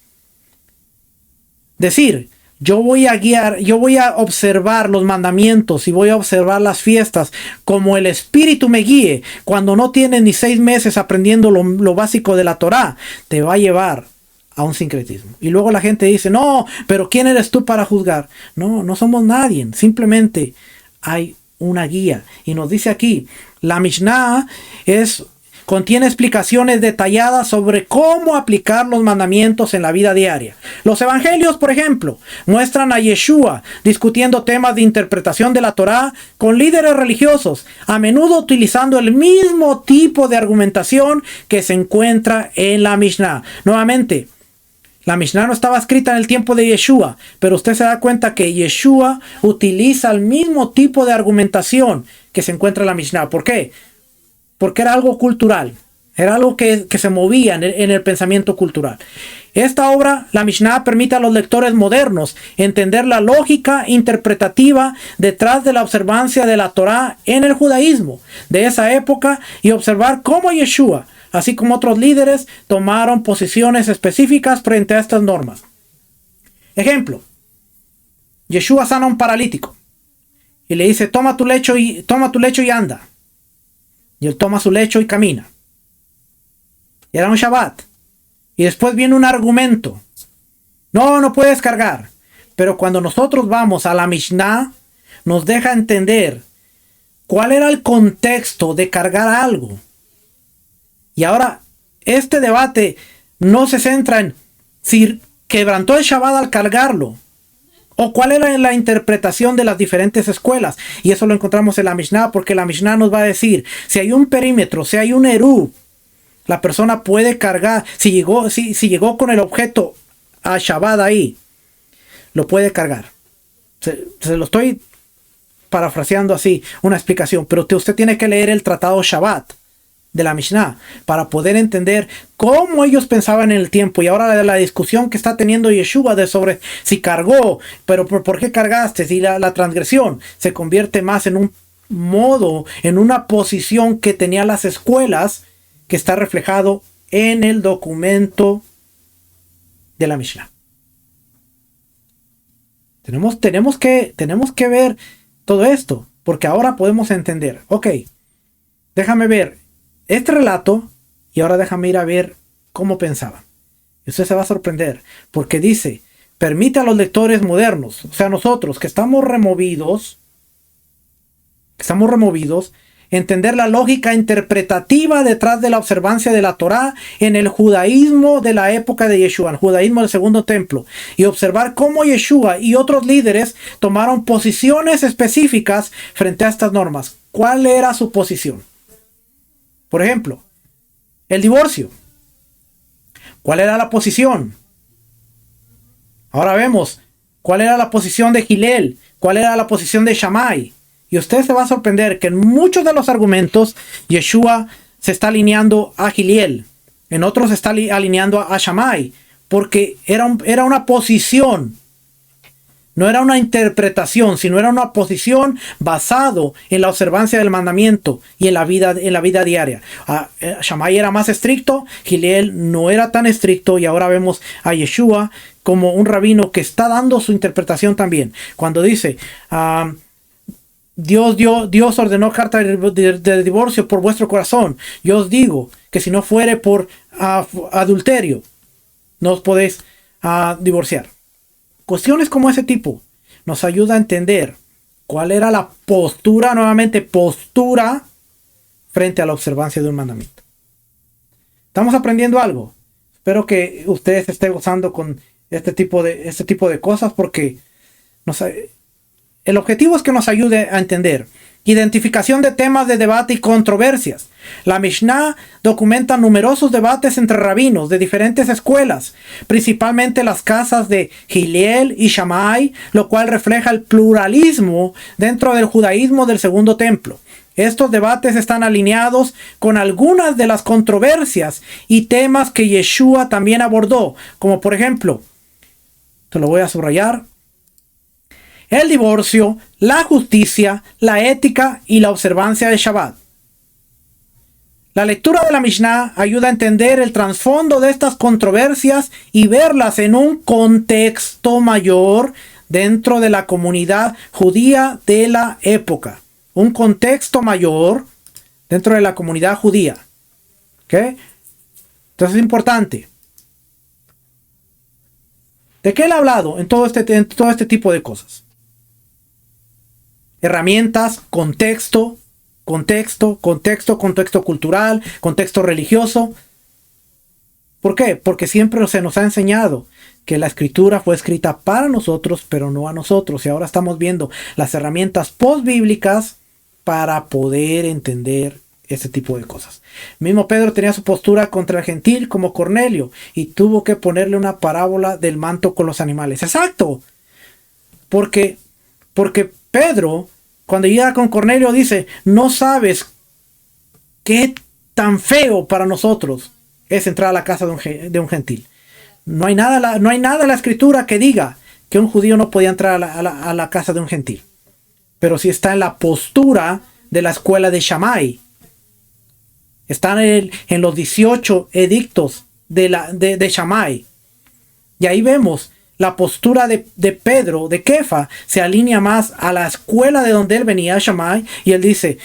Decir, yo voy a observar los mandamientos y voy a observar las fiestas como el Espíritu me guíe, cuando no tienes ni 6 meses aprendiendo lo básico de la Torá, te va a llevar a un sincretismo. Y luego la gente dice, no, pero ¿quién eres tú para juzgar? No somos nadie, simplemente hay una guía. Y nos dice aquí, La Mishnah contiene explicaciones detalladas sobre cómo aplicar los mandamientos en la vida diaria. Los evangelios, por ejemplo, muestran a Yeshua discutiendo temas de interpretación de la Torá con líderes religiosos, a menudo utilizando el mismo tipo de argumentación que se encuentra en la Mishnah. Nuevamente, la Mishnah no estaba escrita en el tiempo de Yeshua, pero usted se da cuenta que Yeshua utiliza el mismo tipo de argumentación que se encuentra en la Mishnah. ¿Por qué? Porque era algo cultural, era algo que se movía en el pensamiento cultural. Esta obra, la Mishnah, permite a los lectores modernos entender la lógica interpretativa detrás de la observancia de la Torá en el judaísmo de esa época y observar cómo Yeshua, así como otros líderes, tomaron posiciones específicas frente a estas normas. Ejemplo, Yeshua sana a un paralítico y le dice: toma tu lecho y anda. Y él toma su lecho y camina. Y era un Shabbat. Y después viene un argumento: no puedes cargar. Pero cuando nosotros vamos a la Mishnah, nos deja entender cuál era el contexto de cargar algo. Y ahora, este debate no se centra en si quebrantó el Shabbat al cargarlo, o cuál era la interpretación de las diferentes escuelas. Y eso lo encontramos en la Mishnah, porque la Mishnah nos va a decir: si hay un perímetro, si hay un eruv, la persona puede cargar. Si llegó con el objeto a Shabbat ahí, lo puede cargar. Se lo estoy parafraseando así, una explicación. Pero usted tiene que leer el tratado Shabbat de la Mishnah para poder entender cómo ellos pensaban en el tiempo. Y ahora la discusión que está teniendo Yeshua sobre si cargó, pero ¿por qué cargaste? Si la transgresión se convierte más en un modo, en una posición que tenían las escuelas, que está reflejado en el documento de la Mishnah. Tenemos que ver todo esto, porque ahora podemos entender. Ok, déjame ver este relato y ahora déjame ir a ver cómo pensaban. Y usted se va a sorprender, porque dice: permite a los lectores modernos, o sea, nosotros que estamos removidos, entender la lógica interpretativa detrás de la observancia de la Torá en el judaísmo de la época de Yeshua, el judaísmo del segundo templo, y observar cómo Yeshua y otros líderes tomaron posiciones específicas frente a estas normas. ¿Cuál era su posición? Por ejemplo, el divorcio. ¿Cuál era la posición? Ahora vemos cuál era la posición de Hillel, cuál era la posición de Shammai. Y usted se va a sorprender que en muchos de los argumentos Yeshua se está alineando a Hillel, en otros se está alineando a Shammai, porque era una posición. No era una interpretación, sino era una posición basado en la observancia del mandamiento y en la vida diaria. Shammai era más estricto, Hillel no era tan estricto, y ahora vemos a Yeshua como un rabino que está dando su interpretación también. Cuando dice: Dios ordenó carta de divorcio por vuestro corazón. Yo os digo que si no fuere por adulterio, no os podéis divorciar. Cuestiones como ese tipo nos ayuda a entender cuál era la postura, frente a la observancia de un mandamiento. ¿Estamos aprendiendo algo? Espero que ustedes estén gozando con este tipo de cosas, porque el objetivo es que nos ayude a entender. Identificación de temas de debate y controversias. La Mishnah documenta numerosos debates entre rabinos de diferentes escuelas, principalmente las casas de Hillel y Shammai, lo cual refleja el pluralismo dentro del judaísmo del segundo templo. Estos debates están alineados con algunas de las controversias y temas que Yeshua también abordó, como por ejemplo, te lo voy a subrayar: el divorcio, la justicia, la ética y la observancia de Shabbat. La lectura de la Mishnah ayuda a entender el trasfondo de estas controversias y verlas en un contexto mayor dentro de la comunidad judía de la época. Un contexto mayor dentro de la comunidad judía. ¿Ok? Entonces es importante. ¿De qué él ha hablado en todo este tipo de cosas? Herramientas, contexto, Contexto cultural, contexto religioso. ¿Por qué? Porque siempre se nos ha enseñado que la escritura fue escrita para nosotros, pero no a nosotros. Y ahora estamos viendo las herramientas postbíblicas para poder entender ese tipo de cosas. Mismo Pedro tenía su postura contra el gentil como Cornelio y tuvo que ponerle una parábola del manto con los animales. Exacto. Porque Pedro, cuando llega con Cornelio, dice, no sabes qué tan feo para nosotros es entrar a la casa de un gentil. No hay nada en la escritura que diga que un judío no podía entrar a la casa de un gentil. Pero sí está en la postura de la escuela de Shammai. Están en los 18 edictos de Shammai. Y ahí vemos la postura de Pedro, de Kefa, se alinea más a la escuela de donde él venía, Shammai, y él dice,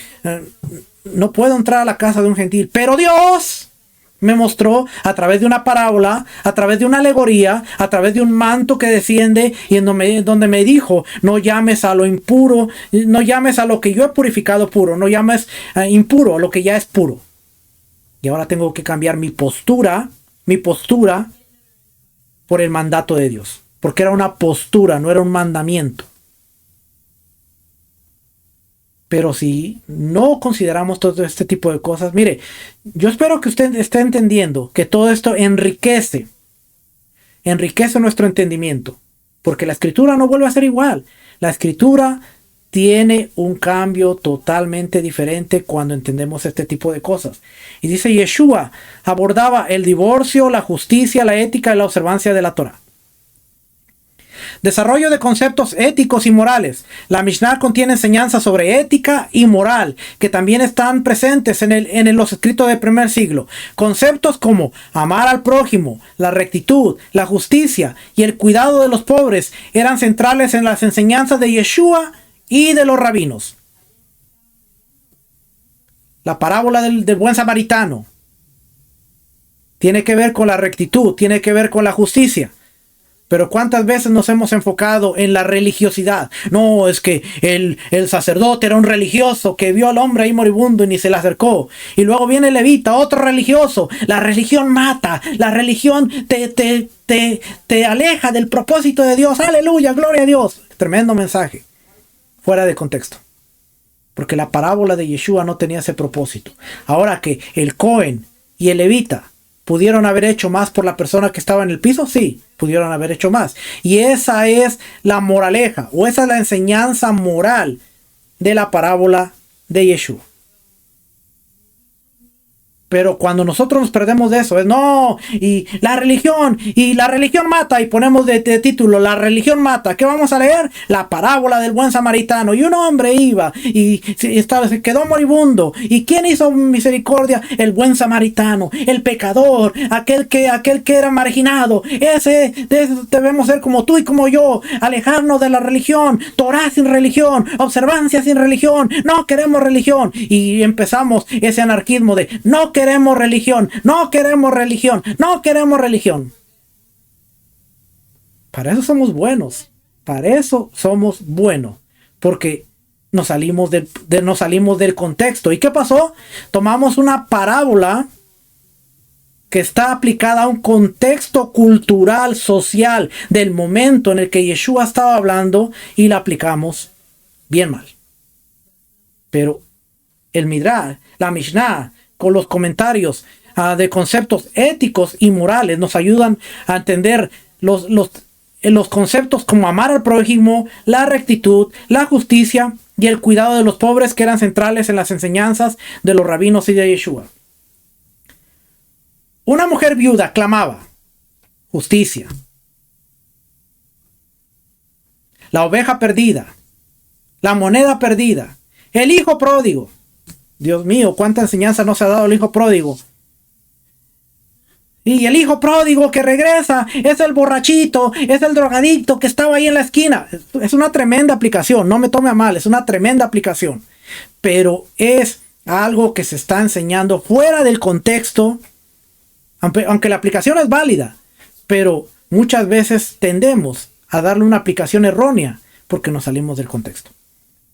no puedo entrar a la casa de un gentil, pero Dios me mostró a través de una parábola, a través de una alegoría, a través de un manto que desciende y en donde me dijo, no llames a lo impuro, no llames a lo que yo he purificado puro, no llames impuro a lo que ya es puro. Y ahora tengo que cambiar mi postura por el mandato de Dios, porque era una postura, no era un mandamiento. Pero si no consideramos todo este tipo de cosas, mire, yo espero que usted esté entendiendo que todo esto enriquece nuestro entendimiento, porque la escritura no vuelve a ser igual. La escritura tiene un cambio totalmente diferente cuando entendemos este tipo de cosas. Y dice, Yeshua abordaba el divorcio, la justicia, la ética y la observancia de la Torah. Desarrollo de conceptos éticos y morales. La Mishnah contiene enseñanzas sobre ética y moral que también están presentes en los escritos del primer siglo. Conceptos como amar al prójimo, la rectitud, la justicia y el cuidado de los pobres eran centrales en las enseñanzas de Yeshua y de los rabinos. La parábola del buen samaritano tiene que ver con la rectitud, tiene que ver con la justicia. Pero ¿cuántas veces nos hemos enfocado en la religiosidad? No, es que el sacerdote era un religioso que vio al hombre ahí moribundo y ni se le acercó. Y luego viene el levita, otro religioso. La religión mata. La religión te aleja del propósito de Dios. Aleluya, gloria a Dios. Tremendo mensaje. Fuera de contexto. Porque la parábola de Yeshua no tenía ese propósito. Ahora que el Cohen y el levita ¿pudieron haber hecho más por la persona que estaba en el piso? Sí, pudieron haber hecho más. Y esa es la moraleja, o esa es la enseñanza moral de la parábola de Yeshua. Pero cuando nosotros nos perdemos de eso, es no, y la religión mata, y ponemos de título, la religión mata. ¿Qué vamos a leer? La parábola del buen samaritano. Y un hombre iba, y se quedó moribundo. ¿Y quién hizo misericordia? El buen samaritano, el pecador, aquel que era marginado. Ese debemos ser como tú y como yo, alejarnos de la religión, Torah sin religión, observancia sin religión. No queremos religión. Y empezamos ese anarquismo de no queremos religión, no queremos religión, no queremos religión. Para eso somos buenos, porque nos salimos del contexto. ¿Y qué pasó? Tomamos una parábola que está aplicada a un contexto cultural, social, del momento en el que Yeshua estaba hablando, y la aplicamos bien mal. Pero el Midrash, la Mishnah, con los comentarios de conceptos éticos y morales, nos ayudan a entender los conceptos como amar al prójimo, la rectitud, la justicia y el cuidado de los pobres, que eran centrales en las enseñanzas de los rabinos y de Yeshua. Una mujer viuda clamaba justicia. La oveja perdida, la moneda perdida, el hijo pródigo. Dios mío, cuánta enseñanza nos ha dado el hijo pródigo. Y el hijo pródigo que regresa es el borrachito, es el drogadicto que estaba ahí en la esquina. Es una tremenda aplicación, no me tome a mal, es una tremenda aplicación. Pero es algo que se está enseñando fuera del contexto, aunque la aplicación es válida, pero muchas veces tendemos a darle una aplicación errónea porque nos salimos del contexto.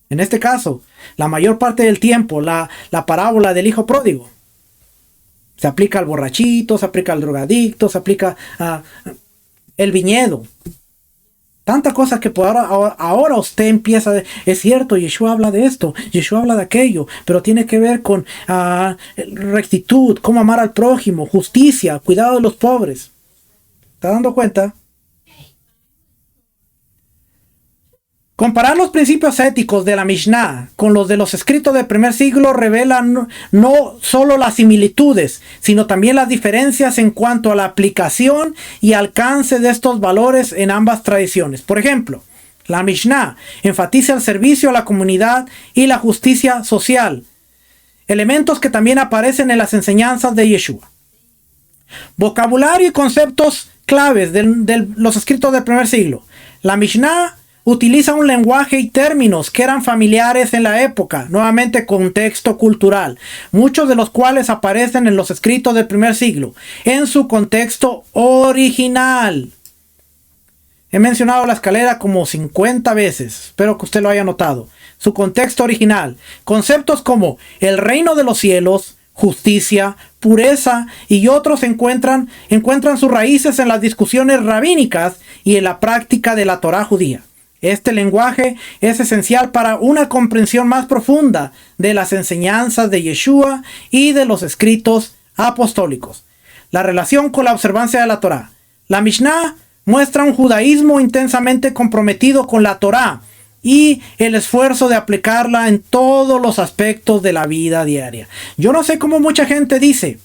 En este caso, la mayor parte del tiempo, la parábola del hijo pródigo. Se aplica al borrachito, se aplica al drogadicto, se aplica a el viñedo. Tanta cosa que por ahora usted empieza a... Es cierto, Yeshua habla de esto, Yeshua habla de aquello, pero tiene que ver con rectitud, cómo amar al prójimo, justicia, cuidado de los pobres. ¿Está dando cuenta? Comparar los principios éticos de la Mishnah con los de los escritos del primer siglo revela no solo las similitudes, sino también las diferencias en cuanto a la aplicación y alcance de estos valores en ambas tradiciones. Por ejemplo, la Mishnah enfatiza el servicio a la comunidad y la justicia social, elementos que también aparecen en las enseñanzas de Yeshua. Vocabulario y conceptos claves de los escritos del primer siglo. La Mishnah utiliza un lenguaje y términos que eran familiares en la época, nuevamente contexto cultural, muchos de los cuales aparecen en los escritos del primer siglo, en su contexto original. He mencionado la escalera como 50 veces, espero que usted lo haya notado. Su contexto original, conceptos como el reino de los cielos, justicia, pureza y otros encuentran sus raíces en las discusiones rabínicas y en la práctica de la Torá judía. Este lenguaje es esencial para una comprensión más profunda de las enseñanzas de Yeshua y de los escritos apostólicos. La relación con la observancia de la Torá. La Mishnah muestra un judaísmo intensamente comprometido con la Torá y el esfuerzo de aplicarla en todos los aspectos de la vida diaria. Yo no sé cómo mucha gente dice,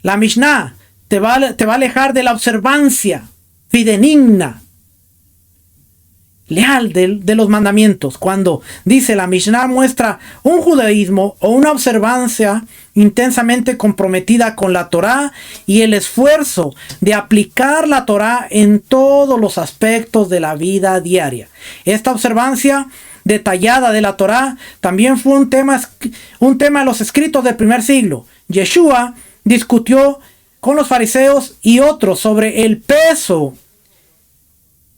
la Mishnah te va a alejar de la observancia fidedigna, leal de los mandamientos, cuando dice la Mishnah muestra un judaísmo o una observancia intensamente comprometida con la Torá y el esfuerzo de aplicar la Torá en todos los aspectos de la vida diaria. Esta observancia detallada de la Torá también fue un tema de los escritos del primer siglo. Yeshua discutió con los fariseos y otros sobre el peso.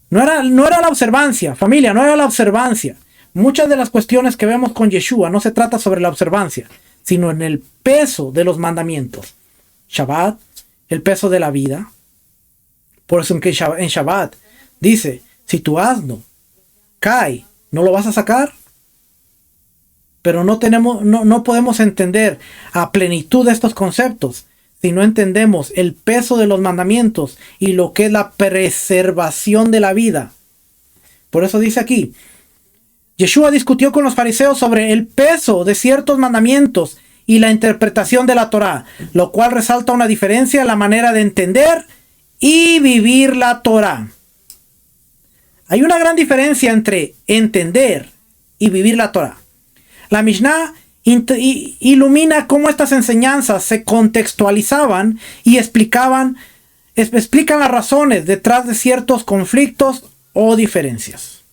No era la observancia, familia, no era la observancia. Muchas de las cuestiones que vemos con Yeshua no se trata sobre la observancia, sino en el peso de los mandamientos. Shabbat, el peso de la vida. Por eso en Shabbat dice, si tu asno cae, ¿no lo vas a sacar? Pero no podemos entender a plenitud estos conceptos si no entendemos el peso de los mandamientos y lo que es la preservación de la vida. Por eso dice aquí, Yeshua discutió con los fariseos sobre el peso de ciertos mandamientos y la interpretación de la Torá, lo cual resalta una diferencia en la manera de entender y vivir la Torá. Hay una gran diferencia entre entender y vivir la Torá. La Mishnah ilumina cómo estas enseñanzas se contextualizaban y explican las razones detrás de ciertos conflictos o diferencias.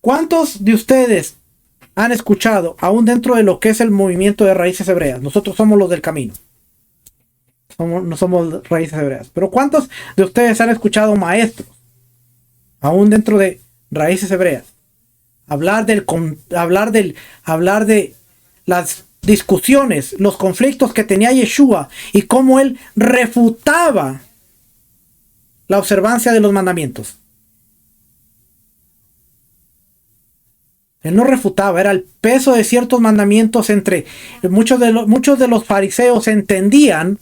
¿Cuántos de ustedes han escuchado, aún dentro de lo que es el movimiento de raíces hebreas? Nosotros somos los del camino. No somos raíces hebreas. Pero ¿cuántos de ustedes han escuchado maestros, aún dentro de raíces hebreas, hablar de las discusiones, los conflictos que tenía Yeshua y cómo él refutaba la observancia de los mandamientos? Él no refutaba, era el peso de ciertos mandamientos entre muchos de los fariseos entendían,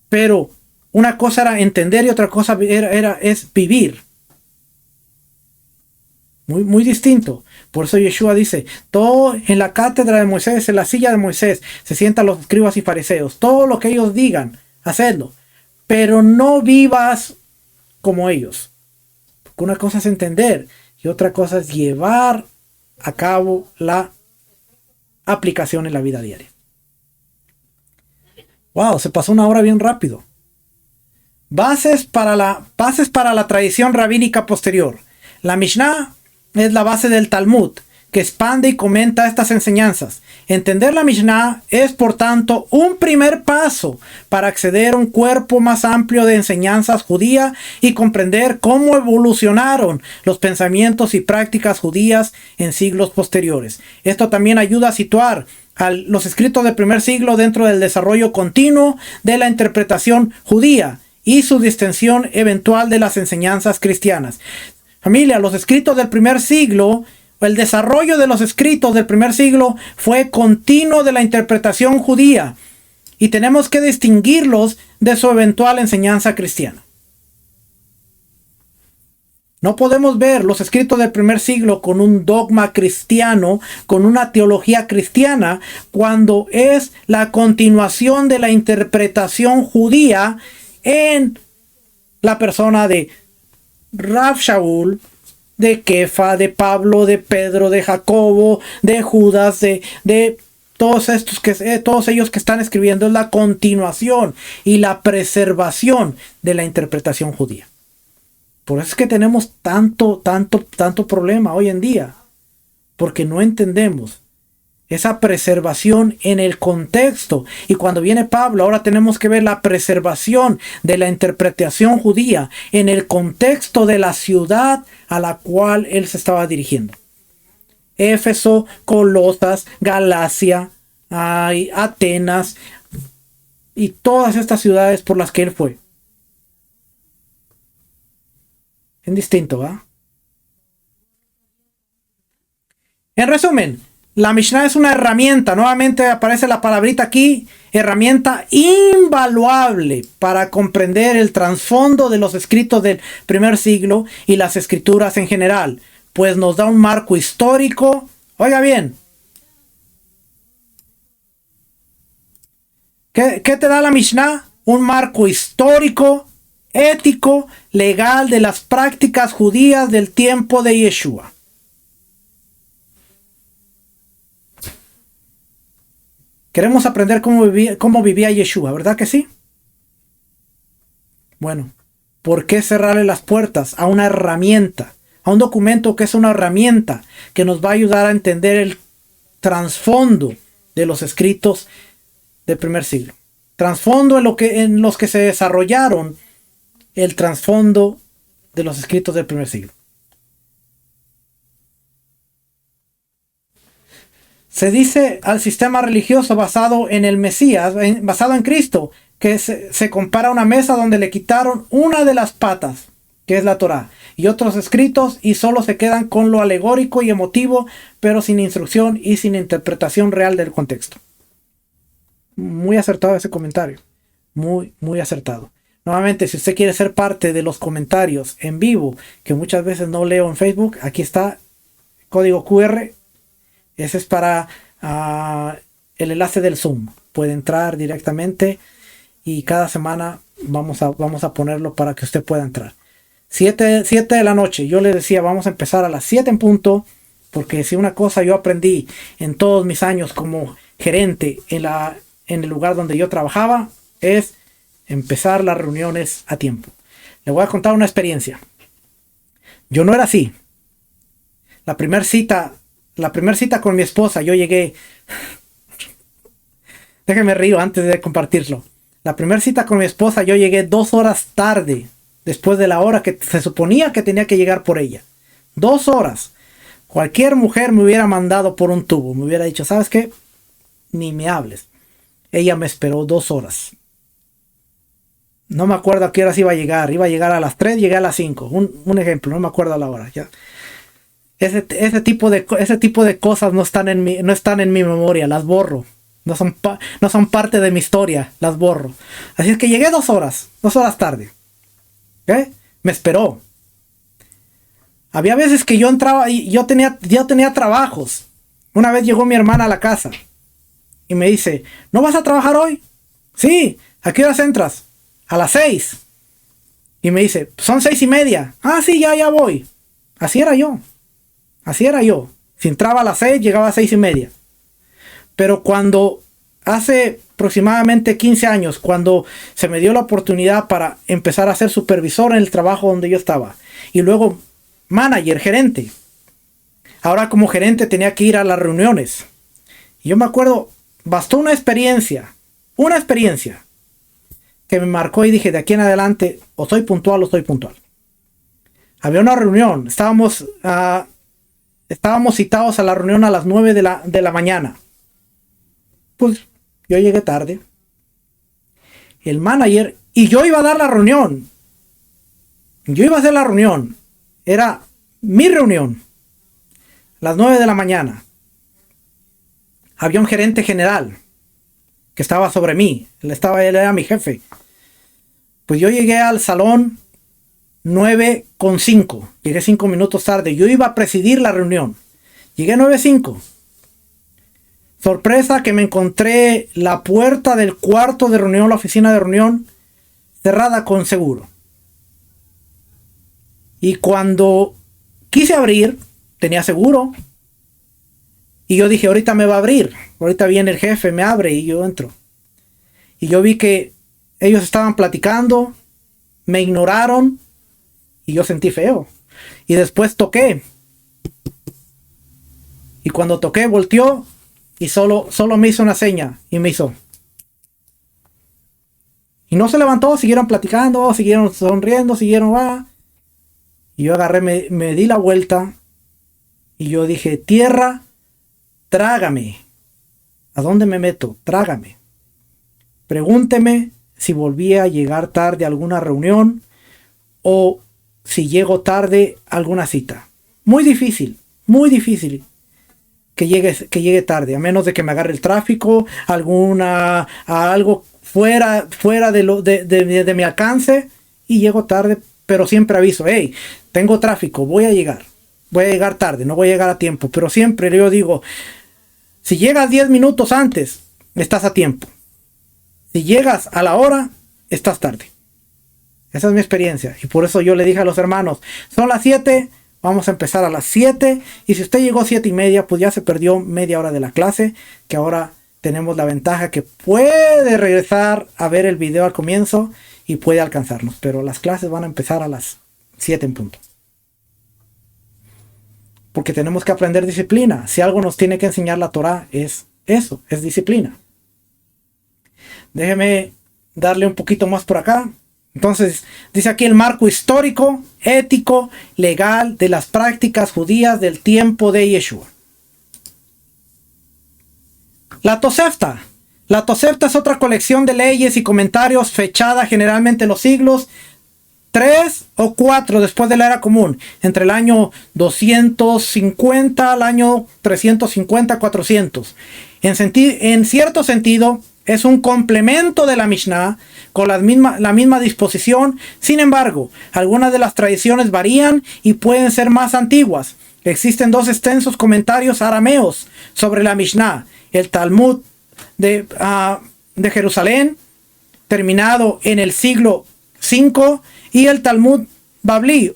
pero una cosa era entender y otra cosa es vivir. Muy distinto. Por eso Yeshua dice, todo en la cátedra de Moisés, en la silla de Moisés, se sientan los escribas y fariseos. Todo lo que ellos digan, hacedlo. Pero no vivas como ellos. Porque una cosa es entender y otra cosa es llevar a cabo la aplicación en la vida diaria. Wow, se pasó una hora bien rápido. Bases para la tradición rabínica posterior. La Mishnah es la base del Talmud, que expande y comenta estas enseñanzas. Entender la Mishnah es, por tanto, un primer paso para acceder a un cuerpo más amplio de enseñanzas judías y comprender cómo evolucionaron los pensamientos y prácticas judías en siglos posteriores. Esto también ayuda a situar a los escritos del primer siglo dentro del desarrollo continuo de la interpretación judía y su distensión eventual de las enseñanzas cristianas. Familia, los escritos del primer siglo, el desarrollo de los escritos del primer siglo fue continuo de la interpretación judía y tenemos que distinguirlos de su eventual enseñanza cristiana. No podemos ver los escritos del primer siglo con un dogma cristiano, con una teología cristiana, cuando es la continuación de la interpretación judía en la persona de Rav Shaul, de Kefa, de Pablo, de Pedro, de Jacobo, de Judas, de todos ellos que están escribiendo. Es la continuación y la preservación de la interpretación judía. Por eso es que tenemos tanto problema hoy en día, porque no entendemos esa preservación en el contexto. Y cuando viene Pablo, ahora tenemos que ver la preservación de la interpretación judía en el contexto de la ciudad a la cual él se estaba dirigiendo. Éfeso, Colosas, Galacia, Atenas y todas estas ciudades por las que él fue. Es distinto, ¿va? En resumen, la Mishnah es una herramienta, nuevamente aparece la palabrita aquí, herramienta invaluable para comprender el trasfondo de los escritos del primer siglo y las escrituras en general, pues nos da un marco histórico. Oiga bien, ¿qué te da la Mishnah? Un marco histórico, ético, legal de las prácticas judías del tiempo de Yeshua. Queremos aprender cómo vivía Yeshua, ¿verdad que sí? Bueno, ¿por qué cerrarle las puertas a una herramienta, a un documento que es una herramienta que nos va a ayudar a entender el trasfondo de los escritos del primer siglo? Trasfondo en los que se desarrollaron el trasfondo de los escritos del primer siglo. Se dice al sistema religioso basado en el Mesías, basado en Cristo, que se compara a una mesa donde le quitaron una de las patas, que es la Torá, y otros escritos, y solo se quedan con lo alegórico y emotivo, pero sin instrucción y sin interpretación real del contexto. Muy acertado ese comentario. Muy acertado. Nuevamente, si usted quiere ser parte de los comentarios en vivo, que muchas veces no leo en Facebook, aquí está código QR. Ese es para el enlace del Zoom. Puede entrar directamente y cada semana vamos a ponerlo para que usted pueda entrar. 7 de la noche. Yo le decía, vamos a empezar a las 7 en punto, porque si una cosa yo aprendí en todos mis años como gerente en el lugar donde yo trabajaba, es empezar las reuniones a tiempo. Le voy a contar una experiencia. Yo no era así. La primera cita con mi esposa, yo llegué... Déjeme río antes de compartirlo. La primera cita con mi esposa, yo llegué 2 horas tarde, después de la hora que se suponía que tenía que llegar por ella. 2 horas. Cualquier mujer me hubiera mandado por un tubo. Me hubiera dicho, ¿sabes qué? Ni me hables. Ella me esperó 2 horas. No me acuerdo a qué horas iba a llegar. Iba a llegar a las 3, llegué a las 5. Un ejemplo, no me acuerdo a la hora. Ya. Ese tipo de cosas no están en mi memoria, las borro. No son parte de mi historia, las borro. Así es que llegué 2 horas tarde. ¿Okay? Me esperó. Había veces que yo entraba y yo tenía trabajos. Una vez llegó mi hermana a la casa y me dice, ¿no vas a trabajar hoy? Sí. ¿A qué horas entras? A las 6. Y me dice, son 6:30. Ah, sí, ya voy. Así era yo. Si entraba a las 6, llegaba a 6:30. Pero cuando hace aproximadamente 15 años, cuando se me dio la oportunidad para empezar a ser supervisor en el trabajo donde yo estaba, y luego manager, gerente. Ahora como gerente tenía que ir a las reuniones. Y yo me acuerdo, bastó una experiencia que me marcó y dije, de aquí en adelante, o soy puntual o soy puntual. Había una reunión, estábamos citados a la reunión a las 9 de la mañana. Pues yo llegué tarde. El manager, y yo iba a dar la reunión. Yo iba a hacer la reunión. Era mi reunión. A las 9 de la mañana. Había un gerente general que estaba sobre mí. Él era mi jefe. Pues yo llegué al salón 9:05. Llegué 5 minutos tarde. Yo iba a presidir la reunión. Llegué 9:05. Sorpresa que me encontré la puerta del cuarto de reunión, la oficina de reunión, cerrada con seguro. Y cuando quise abrir, tenía seguro. Y yo dije, ahorita me va a abrir. Ahorita viene el jefe, me abre y yo entro. Y yo vi que ellos estaban platicando, me ignoraron y yo sentí feo. Y después toqué. Y cuando toqué, volteó y solo me hizo una seña y me hizo. Y no se levantó, siguieron platicando, siguieron sonriendo, siguieron. Y yo agarré, me di la vuelta y yo dije, tierra, trágame. ¿A dónde me meto? Trágame. Pregúnteme si volví a llegar tarde a alguna reunión o si llego tarde a alguna cita. Muy difícil que llegue tarde, a menos de que me agarre el tráfico, algo fuera de mi alcance y llego tarde, pero siempre aviso, hey, tengo tráfico, voy a llegar tarde, no voy a llegar a tiempo, pero siempre yo digo, si llegas 10 minutos antes, estás a tiempo. Si llegas a la hora, estás tarde. Esa es mi experiencia. Y por eso yo le dije a los hermanos, son las 7, vamos a empezar a las 7. Y si usted llegó a 7:30, pues ya se perdió media hora de la clase. Que ahora tenemos la ventaja que puede regresar a ver el video al comienzo y puede alcanzarnos. Pero las clases van a empezar a las 7 en punto. Porque tenemos que aprender disciplina. Si algo nos tiene que enseñar la Torá es eso, es disciplina. Déjeme darle un poquito más por acá. Entonces, dice aquí el marco histórico, ético, legal de las prácticas judías del tiempo de Yeshua. La Tosefta. La Tosefta es otra colección de leyes y comentarios fechada generalmente en los siglos 3 o 4 después de la era común, entre el año 250 al año 350-400. En cierto sentido, es un complemento de la Mishnah con la misma disposición. Sin embargo, algunas de las tradiciones varían y pueden ser más antiguas. Existen 2 extensos comentarios arameos sobre la Mishnah. El Talmud de Jerusalén, terminado en el siglo V, y el Talmud Babli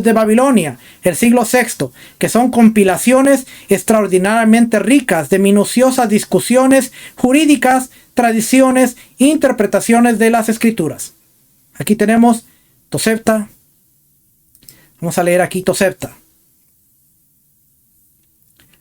de Babilonia, el siglo VI, que son compilaciones extraordinariamente ricas de minuciosas discusiones jurídicas, tradiciones e interpretaciones de las escrituras. Aquí tenemos Tosefta. Vamos a leer aquí Tosefta.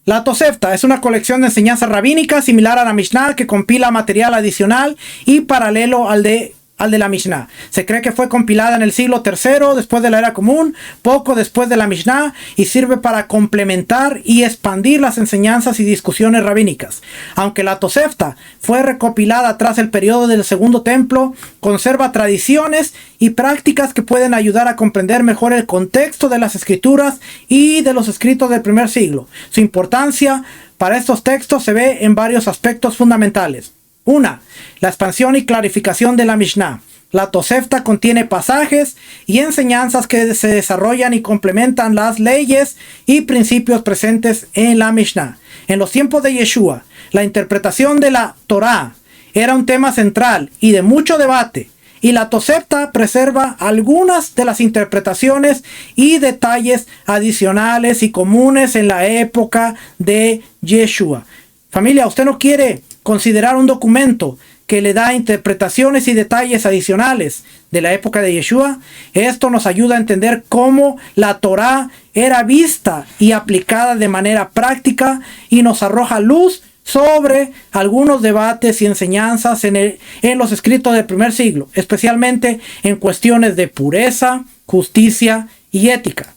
La Tosefta es una colección de enseñanzas rabínicas similar a la Mishnah que compila material adicional y paralelo al de la Mishnah. Se cree que fue compilada en el siglo III después de la era común, poco después de la Mishnah, y sirve para complementar y expandir las enseñanzas y discusiones rabínicas. Aunque la Tosefta fue recopilada tras el periodo del Segundo Templo, conserva tradiciones y prácticas que pueden ayudar a comprender mejor el contexto de las escrituras y de los escritos del primer siglo. Su importancia para estos textos se ve en varios aspectos fundamentales. 1. La expansión y clarificación de la Mishnah. La Tosefta contiene pasajes y enseñanzas que se desarrollan y complementan las leyes y principios presentes en la Mishnah. En los tiempos de Yeshua, la interpretación de la Torá era un tema central y de mucho debate, y la Tosefta preserva algunas de las interpretaciones y detalles adicionales y comunes en la época de Yeshua. Familia, usted no quiere considerar un documento que le da interpretaciones y detalles adicionales de la época de Yeshua. Esto nos ayuda a entender cómo la Torá era vista y aplicada de manera práctica y nos arroja luz sobre algunos debates y enseñanzas en los escritos del primer siglo, especialmente en cuestiones de pureza, justicia y ética.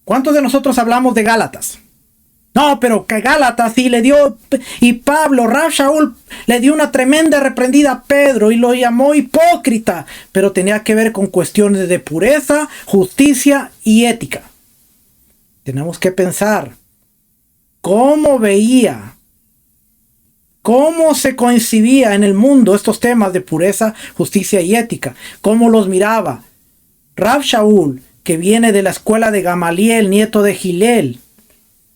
¿Cuántos de nosotros hablamos de Gálatas? No, pero que Gálatas sí le dio, y Pablo, Rav Shaul, le dio una tremenda reprendida a Pedro y lo llamó hipócrita, pero tenía que ver con cuestiones de pureza, justicia y ética. Tenemos que pensar cómo veía, cómo se concibía en el mundo estos temas de pureza, justicia y ética, cómo los miraba Rav Shaul, que viene de la escuela de Gamaliel, nieto de Gilel,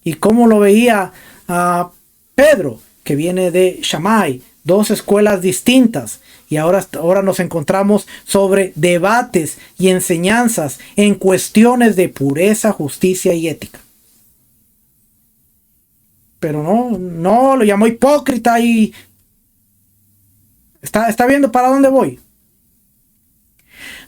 y cómo lo veía a Pedro, que viene de Shammai, dos escuelas distintas. Y ahora nos encontramos sobre debates y enseñanzas en cuestiones de pureza, justicia y ética. Pero no, lo llamó hipócrita y está viendo para dónde voy.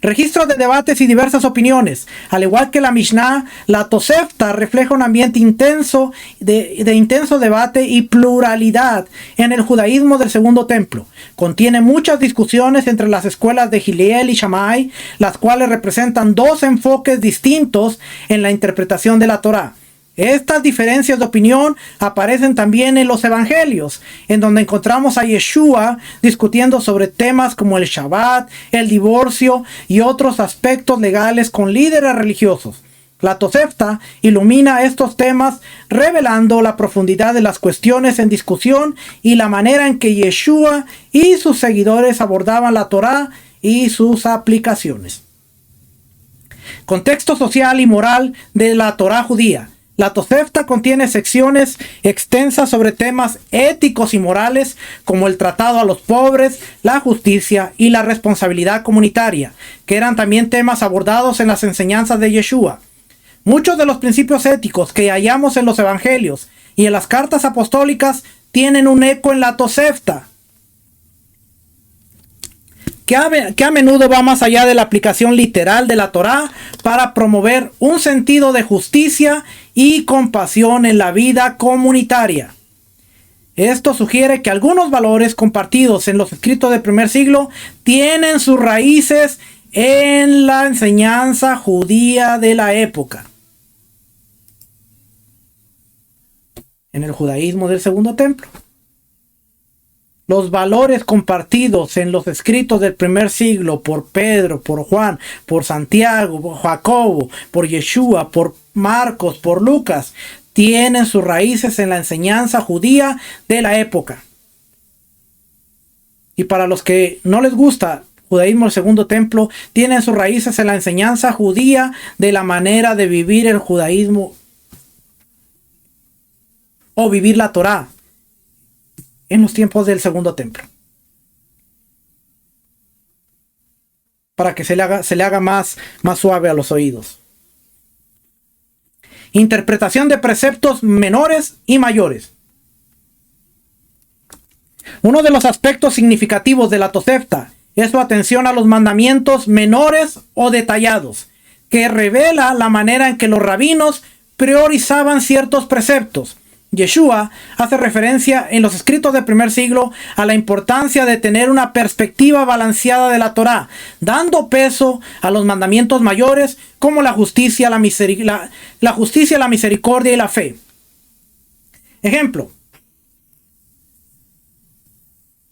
Registros de debates y diversas opiniones. Al igual que la Mishnah, la Tosefta refleja un ambiente intenso de intenso debate y pluralidad en el judaísmo del Segundo Templo. Contiene muchas discusiones entre las escuelas de Gileel y Shammai, las cuales representan dos enfoques distintos en la interpretación de la Torá. Estas diferencias de opinión aparecen también en los evangelios, en donde encontramos a Yeshua discutiendo sobre temas como el Shabbat, el divorcio y otros aspectos legales con líderes religiosos. La Tosefta ilumina estos temas revelando la profundidad de las cuestiones en discusión y la manera en que Yeshua y sus seguidores abordaban la Torá y sus aplicaciones. Contexto social y moral de la Torá judía. La Tosefta contiene secciones extensas sobre temas éticos y morales como el tratado a los pobres, la justicia y la responsabilidad comunitaria, que eran también temas abordados en las enseñanzas de Yeshua. Muchos de los principios éticos que hallamos en los evangelios y en las cartas apostólicas tienen un eco en la Tosefta, que a menudo va más allá de la aplicación literal de la Torá para promover un sentido de justicia y compasión en la vida comunitaria. Esto sugiere que algunos valores compartidos en los escritos del primer siglo tienen sus raíces en la enseñanza judía de la época. En el judaísmo del Segundo Templo. Los valores compartidos en los escritos del primer siglo por Pedro, por Juan, por Santiago, por Jacobo, por Yeshua, por Marcos, por Lucas, tienen sus raíces en la enseñanza judía de la época. Y para los que no les gusta judaísmo del Segundo Templo, tienen sus raíces en la enseñanza judía de la manera de vivir el judaísmo o vivir la Torá en los tiempos del Segundo Templo, para que se le haga más suave a los oídos. Interpretación de preceptos menores y mayores. Uno de los aspectos significativos de la Tosefta es su atención a los mandamientos menores o detallados, que revela la manera en que los rabinos priorizaban ciertos preceptos. Yeshua hace referencia en los escritos del primer siglo a la importancia de tener una perspectiva balanceada de la Torá, dando peso a los mandamientos mayores como la justicia, la misericordia y la fe. Ejemplo.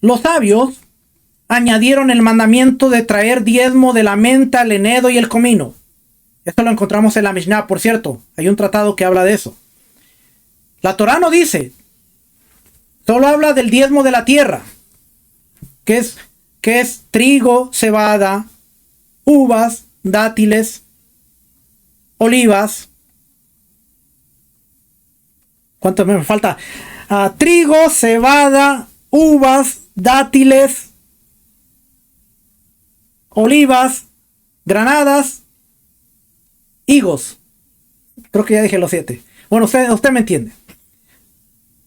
Los sabios añadieron el mandamiento de traer diezmo de la menta, el enhedo y el comino. Esto lo encontramos en la Mishnah, por cierto. Hay un tratado que habla de eso. La Torá no dice, solo habla del diezmo de la tierra, que es trigo, cebada, uvas, dátiles, olivas. ¿Cuánto me falta? Trigo, cebada, uvas, dátiles, olivas, granadas, higos. Creo que ya dije los 7. Bueno, usted me entiende.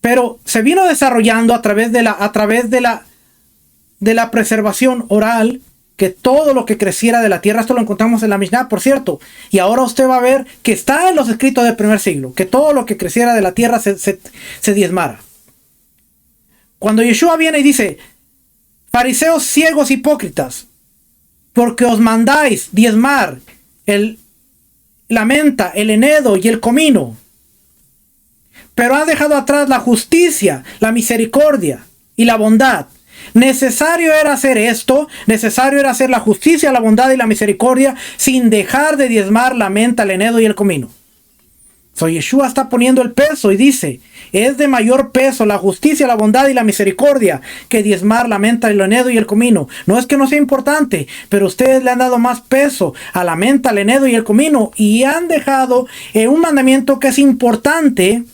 Pero se vino desarrollando a través de la preservación oral que todo lo que creciera de la tierra, esto lo encontramos en la Mishnah, por cierto, y ahora usted va a ver que está en los escritos del primer siglo, que todo lo que creciera de la tierra se diezmara. Cuando Yeshua viene y dice, fariseos ciegos hipócritas, porque os mandáis diezmar la menta, el enhedo y el comino, pero han dejado atrás la justicia, la misericordia y la bondad. Necesario era hacer esto, necesario era hacer la justicia, la bondad y la misericordia sin dejar de diezmar la menta, el enhedo y el comino. So Yeshua está poniendo el peso y dice, es de mayor peso la justicia, la bondad y la misericordia que diezmar la menta, el enhedo y el comino. No es que no sea importante, pero ustedes le han dado más peso a la menta, el enhedo y el comino y han dejado un mandamiento que es importante.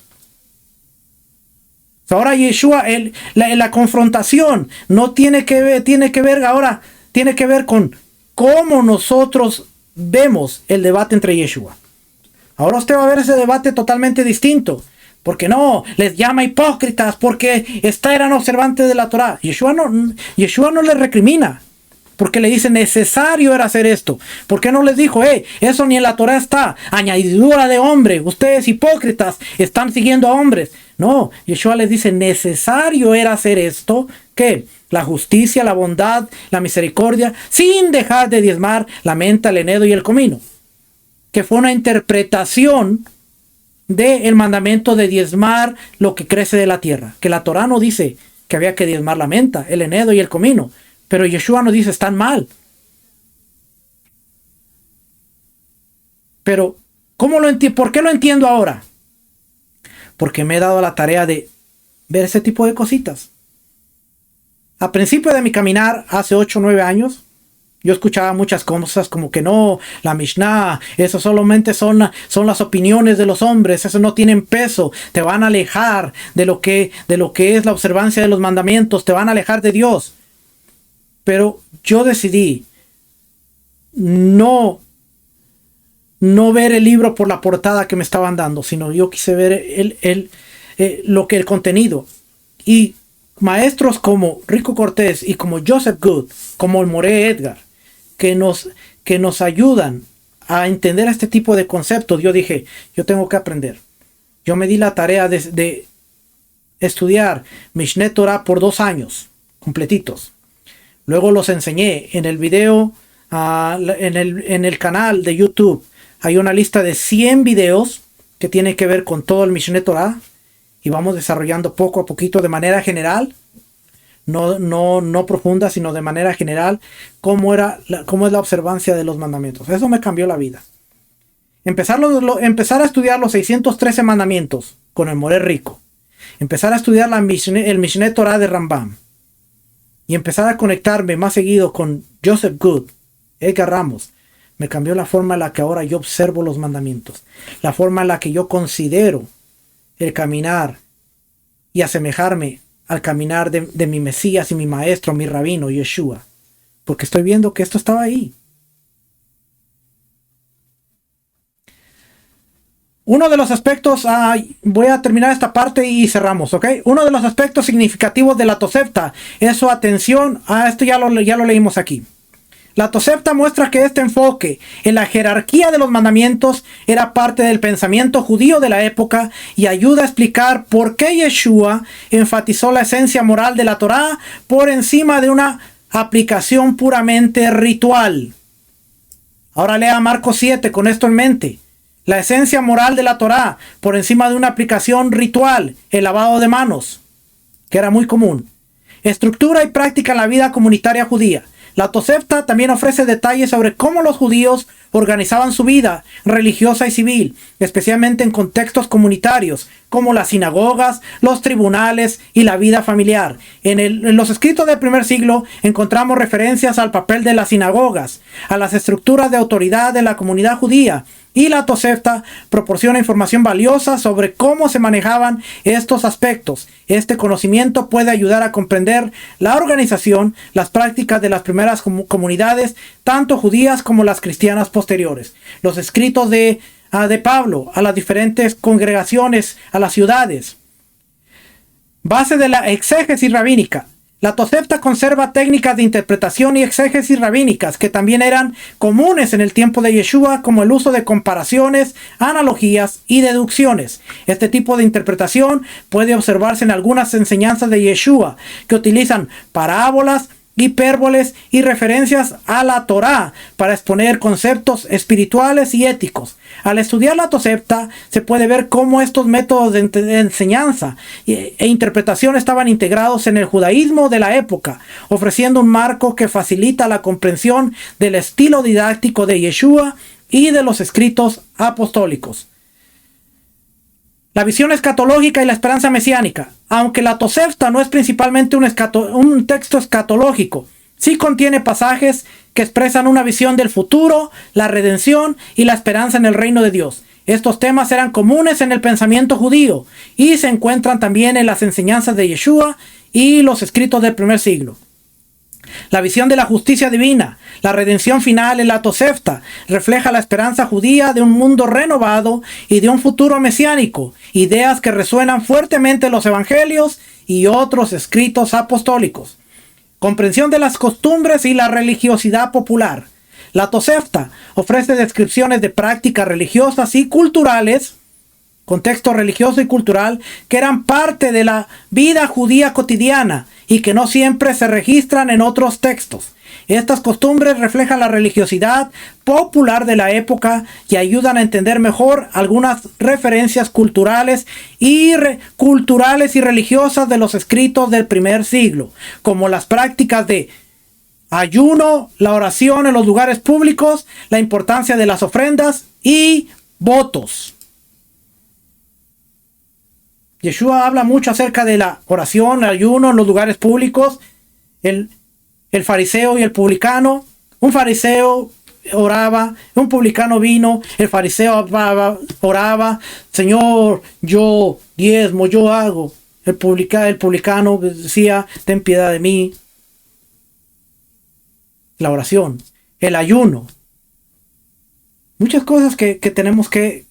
Ahora Yeshua, la confrontación no tiene que ver ahora, tiene que ver con cómo nosotros vemos el debate entre Yeshua. Ahora usted va a ver ese debate totalmente distinto. Porque no, les llama hipócritas porque eran observantes de la Torah. Yeshua no les recrimina. Porque le dice necesario era hacer esto. ¿Por qué no les dijo, eso ni en la Torah está? Añadidura de hombre. Ustedes hipócritas están siguiendo a hombres. No, Yeshua les dice necesario era hacer esto. ¿Qué? La justicia, la bondad, la misericordia, sin dejar de diezmar la menta, el enhedo y el comino. Que fue una interpretación del mandamiento de diezmar lo que crece de la tierra. Que la Torah no dice que había que diezmar la menta, el enhedo y el comino. Pero Yeshua nos dice, están mal. Pero, ¿por qué lo entiendo ahora? Porque me he dado la tarea de ver ese tipo de cositas. A principio de mi caminar, hace 8 o 9 años, yo escuchaba muchas cosas como que no, la Mishnah, eso solamente son las opiniones de los hombres, eso no tienen peso, te van a alejar de lo que es la observancia de los mandamientos, te van a alejar de Dios. Pero yo decidí no ver el libro por la portada que me estaban dando, sino yo quise ver el contenido. Y maestros como Rico Cortés y como Joseph Good, como el Moré Edgar, que nos ayudan a entender este tipo de conceptos, yo dije, yo tengo que aprender. Yo me di la tarea de estudiar Mishneh Torah por 2 años completitos. Luego los enseñé en el video, en el canal de YouTube. Hay una lista de 100 videos que tienen que ver con todo el Mishneh Torah. Y vamos desarrollando poco a poquito de manera general. No profunda, sino de manera general. Cómo es la observancia de los mandamientos. Eso me cambió la vida. Empezar a estudiar los 613 mandamientos con el Moré Rico. Empezar a estudiar el Mishneh Torah de Rambam. Y empezar a conectarme más seguido con Joseph Good, Edgar Ramos, me cambió la forma en la que ahora yo observo los mandamientos, la forma en la que yo considero el caminar y asemejarme al caminar de mi Mesías y mi maestro, mi rabino, Yeshua, porque estoy viendo que esto estaba ahí. Uno de los aspectos, voy a terminar esta parte y cerramos, ¿ok? Uno de los aspectos significativos de la Tosefta es su atención a esto, ya lo leímos aquí. La Tosefta muestra que este enfoque en la jerarquía de los mandamientos era parte del pensamiento judío de la época y ayuda a explicar por qué Yeshua enfatizó la esencia moral de la Torá por encima de una aplicación puramente ritual. Ahora lea Marcos 7 con esto en mente. La esencia moral de la Torá por encima de una aplicación ritual, el lavado de manos, que era muy común. Estructura y práctica en la vida comunitaria judía. La Tosefta también ofrece detalles sobre cómo los judíos organizaban su vida religiosa y civil, especialmente en contextos comunitarios, como las sinagogas, los tribunales y la vida familiar. En los escritos del primer siglo encontramos referencias al papel de las sinagogas, a las estructuras de autoridad de la comunidad judía, y la Tosefta proporciona información valiosa sobre cómo se manejaban estos aspectos. Este conocimiento puede ayudar a comprender la organización, las prácticas de las primeras comunidades, tanto judías como las cristianas posteriores. Los escritos de Pablo a las diferentes congregaciones, a las ciudades. Base de la exégesis rabínica. La Tosefta conserva técnicas de interpretación y exégesis rabínicas que también eran comunes en el tiempo de Yeshua, como el uso de comparaciones, analogías y deducciones. Este tipo de interpretación puede observarse en algunas enseñanzas de Yeshua, que utilizan parábolas, hipérboles y referencias a la Torá para exponer conceptos espirituales y éticos. Al estudiar la Tosefta se puede ver cómo estos métodos de enseñanza e interpretación estaban integrados en el judaísmo de la época, ofreciendo un marco que facilita la comprensión del estilo didáctico de Yeshua y de los escritos apostólicos. La visión escatológica y la esperanza mesiánica. Aunque la Tosefta no es principalmente un texto escatológico, sí contiene pasajes que expresan una visión del futuro, la redención y la esperanza en el reino de Dios. Estos temas eran comunes en el pensamiento judío y se encuentran también en las enseñanzas de Yeshua y los escritos del primer siglo. La visión de la justicia divina, la redención final en la Tosefta, refleja la esperanza judía de un mundo renovado y de un futuro mesiánico, ideas que resuenan fuertemente en los evangelios y otros escritos apostólicos. Comprensión de las costumbres y la religiosidad popular. La Tosefta ofrece descripciones de prácticas religiosas y culturales, contexto religioso y cultural, que eran parte de la vida judía cotidiana y que no siempre se registran en otros textos. Estas costumbres reflejan la religiosidad popular de la época y ayudan a entender mejor algunas referencias culturales y religiosas de los escritos del primer siglo, como las prácticas de ayuno, la oración en los lugares públicos, la importancia de las ofrendas y votos. Yeshua habla mucho acerca de la oración, el ayuno en los lugares públicos. El fariseo y el publicano. Un fariseo oraba, un publicano vino, el fariseo oraba, Señor, yo diezmo, yo hago. El publicano decía, ten piedad de mí. La oración, el ayuno. Muchas cosas que tenemos que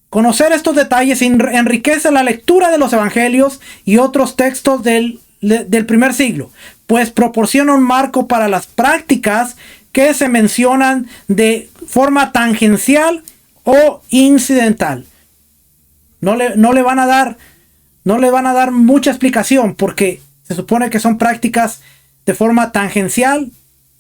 conocer. Estos detalles enriquece la lectura de los evangelios y otros textos del primer siglo, pues proporciona un marco para las prácticas que se mencionan de forma tangencial o incidental. No le van a dar mucha explicación porque se supone que son prácticas de forma tangencial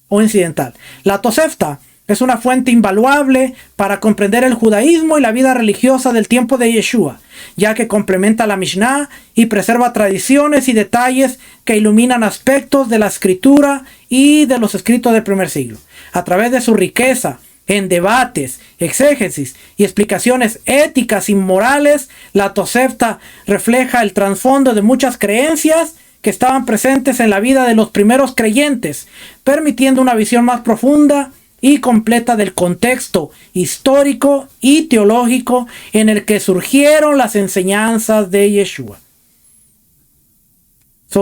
o incidental. La Tosefta es una fuente invaluable para comprender el judaísmo y la vida religiosa del tiempo de Yeshua, ya que complementa la Mishnah y preserva tradiciones y detalles que iluminan aspectos de la escritura y de los escritos del primer siglo. A través de su riqueza en debates, exégesis y explicaciones éticas y morales, la Tosefta refleja el trasfondo de muchas creencias que estaban presentes en la vida de los primeros creyentes, permitiendo una visión más profunda y completa del contexto histórico y teológico en el que surgieron las enseñanzas de Yeshua.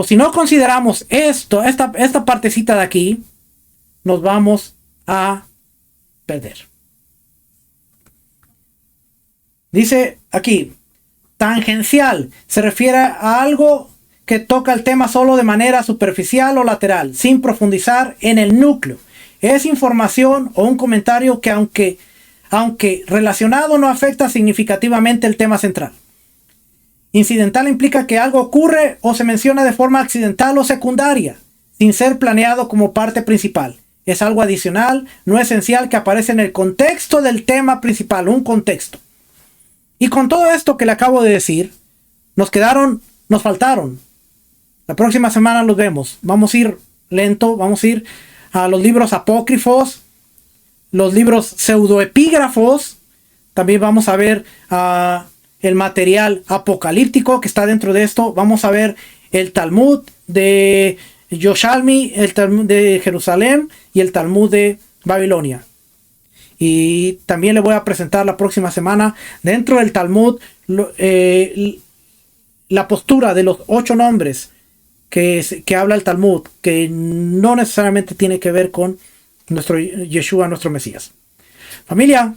Si no consideramos esta partecita de aquí, nos vamos a perder. Dice aquí, tangencial, se refiere a algo que toca el tema solo de manera superficial o lateral, sin profundizar en el núcleo. Es información o un comentario que aunque relacionado no afecta significativamente el tema central. Incidental implica que algo ocurre o se menciona de forma accidental o secundaria, sin ser planeado como parte principal. Es algo adicional, no esencial, que aparece en el contexto del tema principal, un contexto. Y con todo esto que le acabo de decir, nos faltaron. La próxima semana los vemos. Vamos a ir lento, vamos a ir a los libros apócrifos, los libros pseudoepígrafos. También vamos a ver el material apocalíptico que está dentro de esto. Vamos a ver el Talmud de Yerushalmi, el Talmud de Jerusalén y el Talmud de Babilonia. Y también le voy a presentar la próxima semana dentro del Talmud la postura de los 8 nombres que habla el Talmud, que no necesariamente tiene que ver con nuestro Yeshua, nuestro Mesías. Familia,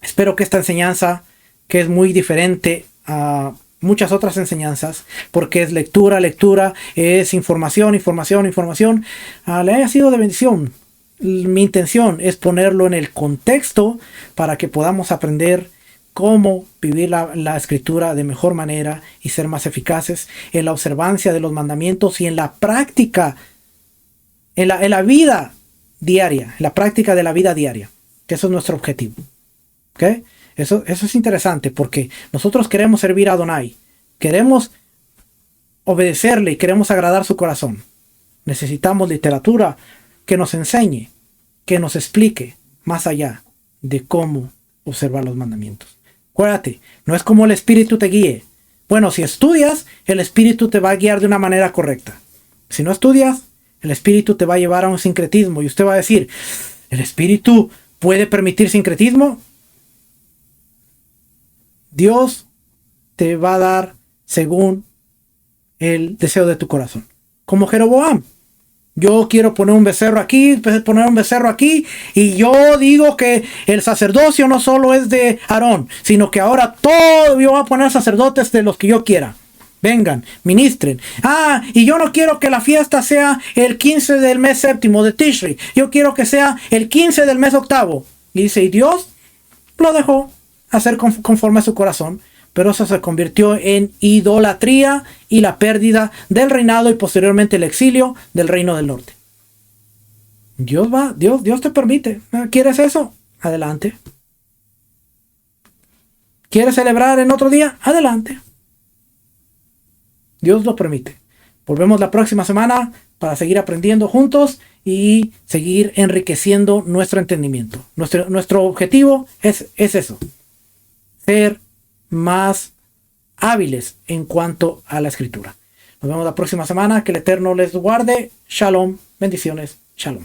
espero que esta enseñanza, que es muy diferente a muchas otras enseñanzas, porque es lectura, lectura, es información, información, información, le haya sido de bendición. Mi intención es ponerlo en el contexto para que podamos aprender cómo vivir la escritura de mejor manera y ser más eficaces en la observancia de los mandamientos y en la práctica, en la vida diaria, en la práctica de la vida diaria, que eso es nuestro objetivo. ¿Okay? Eso es interesante porque nosotros queremos servir a Adonai, queremos obedecerle y queremos agradar su corazón. Necesitamos literatura que nos enseñe, que nos explique más allá de cómo observar los mandamientos. Acuérdate, no es como el Espíritu te guíe. Bueno, si estudias, el Espíritu te va a guiar de una manera correcta. Si no estudias, el Espíritu te va a llevar a un sincretismo y usted va a decir, ¿el Espíritu puede permitir sincretismo? Dios te va a dar según el deseo de tu corazón. Como Jeroboam. Yo quiero poner un becerro aquí, y yo digo que el sacerdocio no solo es de Aarón, sino que ahora todo yo voy a poner sacerdotes de los que yo quiera. Vengan, ministren. Y yo no quiero que la fiesta sea el 15 del mes séptimo de Tishri. Yo quiero que sea el 15 del mes octavo. Y dice, y Dios lo dejó hacer conforme a su corazón. Pero eso se convirtió en idolatría y la pérdida del reinado y posteriormente el exilio del reino del norte. Dios te permite. ¿Quieres eso? Adelante. ¿Quieres celebrar en otro día? Adelante. Dios lo permite. Volvemos la próxima semana para seguir aprendiendo juntos y seguir enriqueciendo nuestro entendimiento. Nuestro objetivo es eso. Ser más hábiles en cuanto a la escritura. Nos vemos la próxima semana. Que el Eterno les guarde. Shalom. Bendiciones. Shalom.